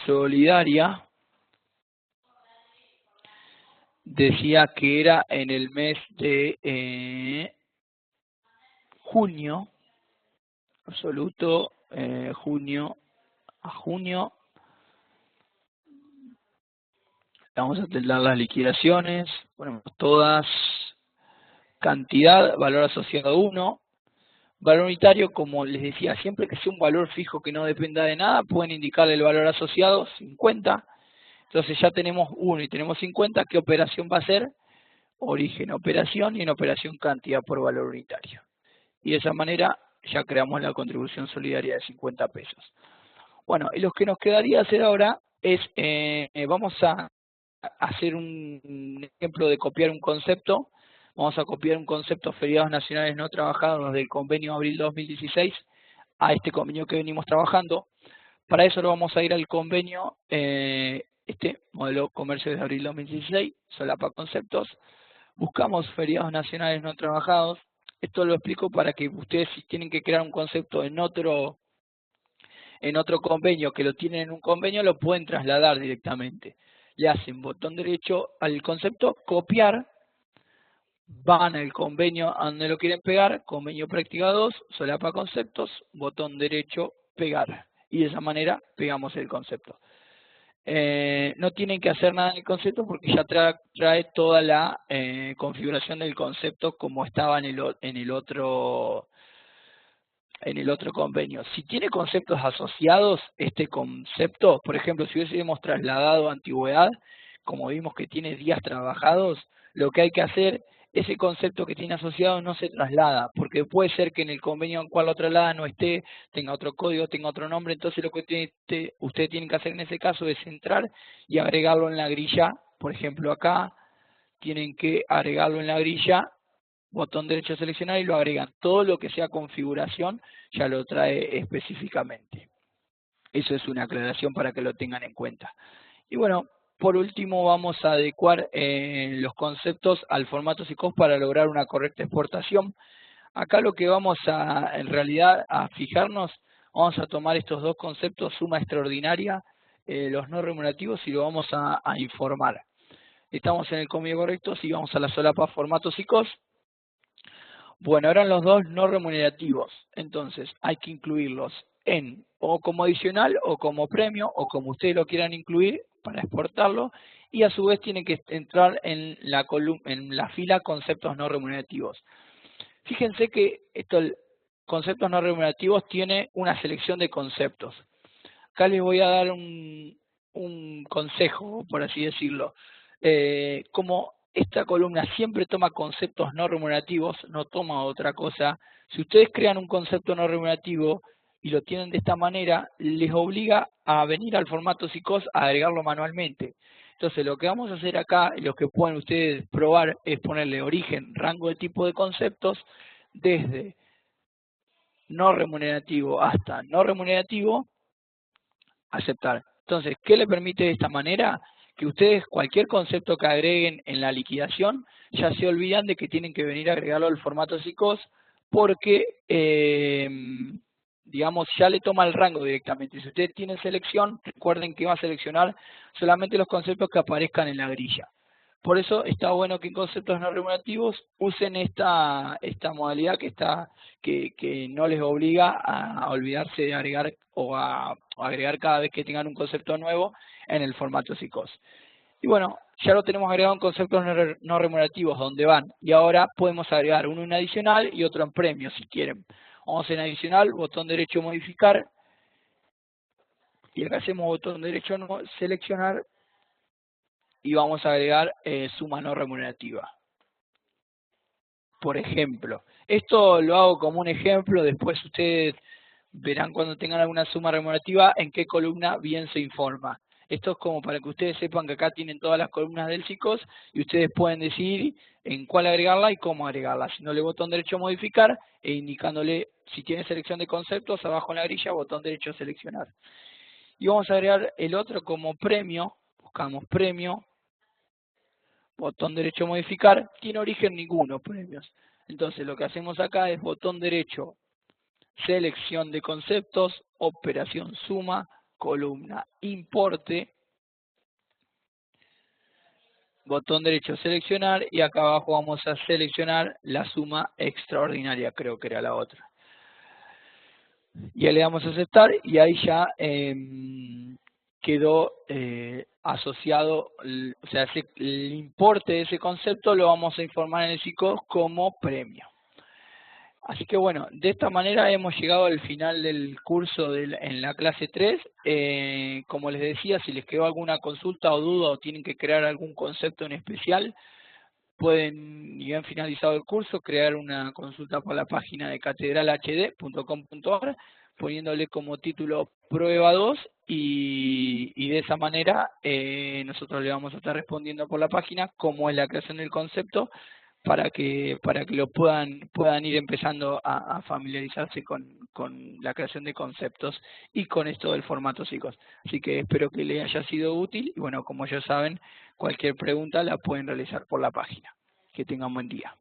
A: solidaria. Decía que era en el mes de junio, absoluto, junio a junio. Vamos a tildar las liquidaciones, ponemos todas, cantidad, valor asociado 1, valor unitario, como les decía, siempre que sea un valor fijo que no dependa de nada, pueden indicarle el valor asociado 50. Entonces ya tenemos 1 y tenemos 50, ¿qué operación va a ser? Origen, operación, y en operación cantidad por valor unitario. Y de esa manera ya creamos la contribución solidaria de 50 pesos. Bueno, y lo que nos quedaría hacer ahora es, vamos a hacer un ejemplo de copiar un concepto. Vamos a copiar un concepto, feriados nacionales no trabajados, del convenio abril 2016 a este convenio que venimos trabajando. Para eso lo vamos a ir al convenio, este modelo comercio de abril 2016, solapa conceptos. Buscamos feriados nacionales no trabajados. Esto lo explico para que ustedes, si tienen que crear un concepto en otro convenio, que lo tienen en un convenio, lo pueden trasladar directamente. Le hacen botón derecho al concepto, copiar, van al convenio a donde lo quieren pegar, convenio práctica 2, solapa conceptos, botón derecho, pegar. Y de esa manera pegamos el concepto. No tienen que hacer nada en el concepto porque ya trae toda la configuración del concepto como estaba en el otro convenio. Si tiene conceptos asociados, este concepto, por ejemplo, si hubiésemos trasladado antigüedad, como vimos que tiene días trabajados, lo que hay que hacer, ese concepto que tiene asociado no se traslada, porque puede ser que en el convenio en cual lo traslada no esté, tenga otro código, tenga otro nombre. Entonces lo que ustedes tienen que hacer en ese caso es entrar y agregarlo en la grilla. Por ejemplo, acá tienen que agregarlo en la grilla, botón derecho a seleccionar, y lo agregan. Todo lo que sea configuración ya lo trae específicamente. Eso es una aclaración para que lo tengan en cuenta. Y bueno, por último vamos a adecuar los conceptos al formato SICOS para lograr una correcta exportación. Acá lo que vamos en realidad a fijarnos, vamos a tomar estos dos conceptos, suma extraordinaria, los no remunerativos, y lo vamos a informar. Estamos en el convenio correcto, si vamos a la solapa formato SICOS. Bueno, eran los dos no remunerativos, entonces hay que incluirlos o como adicional o como premio o como ustedes lo quieran incluir para exportarlo, y a su vez tienen que entrar en la fila conceptos no remunerativos. Fíjense que conceptos no remunerativos tiene una selección de conceptos. Acá les voy a dar un consejo, por así decirlo. Como esta columna siempre toma conceptos no remunerativos, no toma otra cosa, si ustedes crean un concepto no remunerativo y lo tienen de esta manera, les obliga a venir al formato SICOS a agregarlo manualmente. Entonces lo que vamos a hacer acá, y lo que pueden ustedes probar, es ponerle origen, rango de tipo de conceptos, desde no remunerativo hasta no remunerativo, aceptar. Entonces, ¿qué le permite de esta manera? Que ustedes cualquier concepto que agreguen en la liquidación ya se olvidan de que tienen que venir a agregarlo al formato SICOS, porque digamos, ya le toma el rango directamente. Si ustedes tienen selección, recuerden que va a seleccionar solamente los conceptos que aparezcan en la grilla. Por eso está bueno que en conceptos no remunerativos usen esta modalidad que no les obliga a olvidarse de agregar o a agregar cada vez que tengan un concepto nuevo en el formato SICOS. Y bueno, ya lo tenemos agregado en conceptos no remunerativos, donde van. Y ahora podemos agregar uno en adicional y otro en premio, si quieren. Vamos en adicional, botón derecho modificar. Y acá hacemos botón derecho no seleccionar y vamos a agregar suma no remunerativa. Por ejemplo, esto lo hago como un ejemplo, después ustedes verán cuando tengan alguna suma remunerativa en qué columna bien se informa. Esto es como para que ustedes sepan que acá tienen todas las columnas del SICOS y ustedes pueden decidir en cuál agregarla y cómo agregarla. Haciéndole botón derecho modificar e indicándole si tiene selección de conceptos, abajo en la grilla, botón derecho seleccionar. Y vamos a agregar el otro como premio, buscamos premio, botón derecho modificar, tiene origen ninguno premios. Entonces lo que hacemos acá es botón derecho, selección de conceptos, operación suma, columna importe, botón derecho seleccionar y acá abajo vamos a seleccionar la suma extraordinaria, creo que era la otra. Ya le damos a aceptar y ahí ya quedó asociado, o sea, el importe de ese concepto lo vamos a informar en el SICOS como premio. Así que bueno, de esta manera hemos llegado al final del curso en la clase 3. Como les decía, si les quedó alguna consulta o duda o tienen que crear algún concepto en especial, pueden, y han finalizado el curso, crear una consulta por la página de catedralhd.com.ar, poniéndole como título prueba 2 y de esa manera nosotros le vamos a estar respondiendo por la página cómo es la creación del concepto para que lo puedan ir empezando a familiarizarse con la creación de conceptos y con esto del formato SICOS. Así que espero que les haya sido útil y bueno, como ya saben, cualquier pregunta la pueden realizar por la página. Que tengan buen día.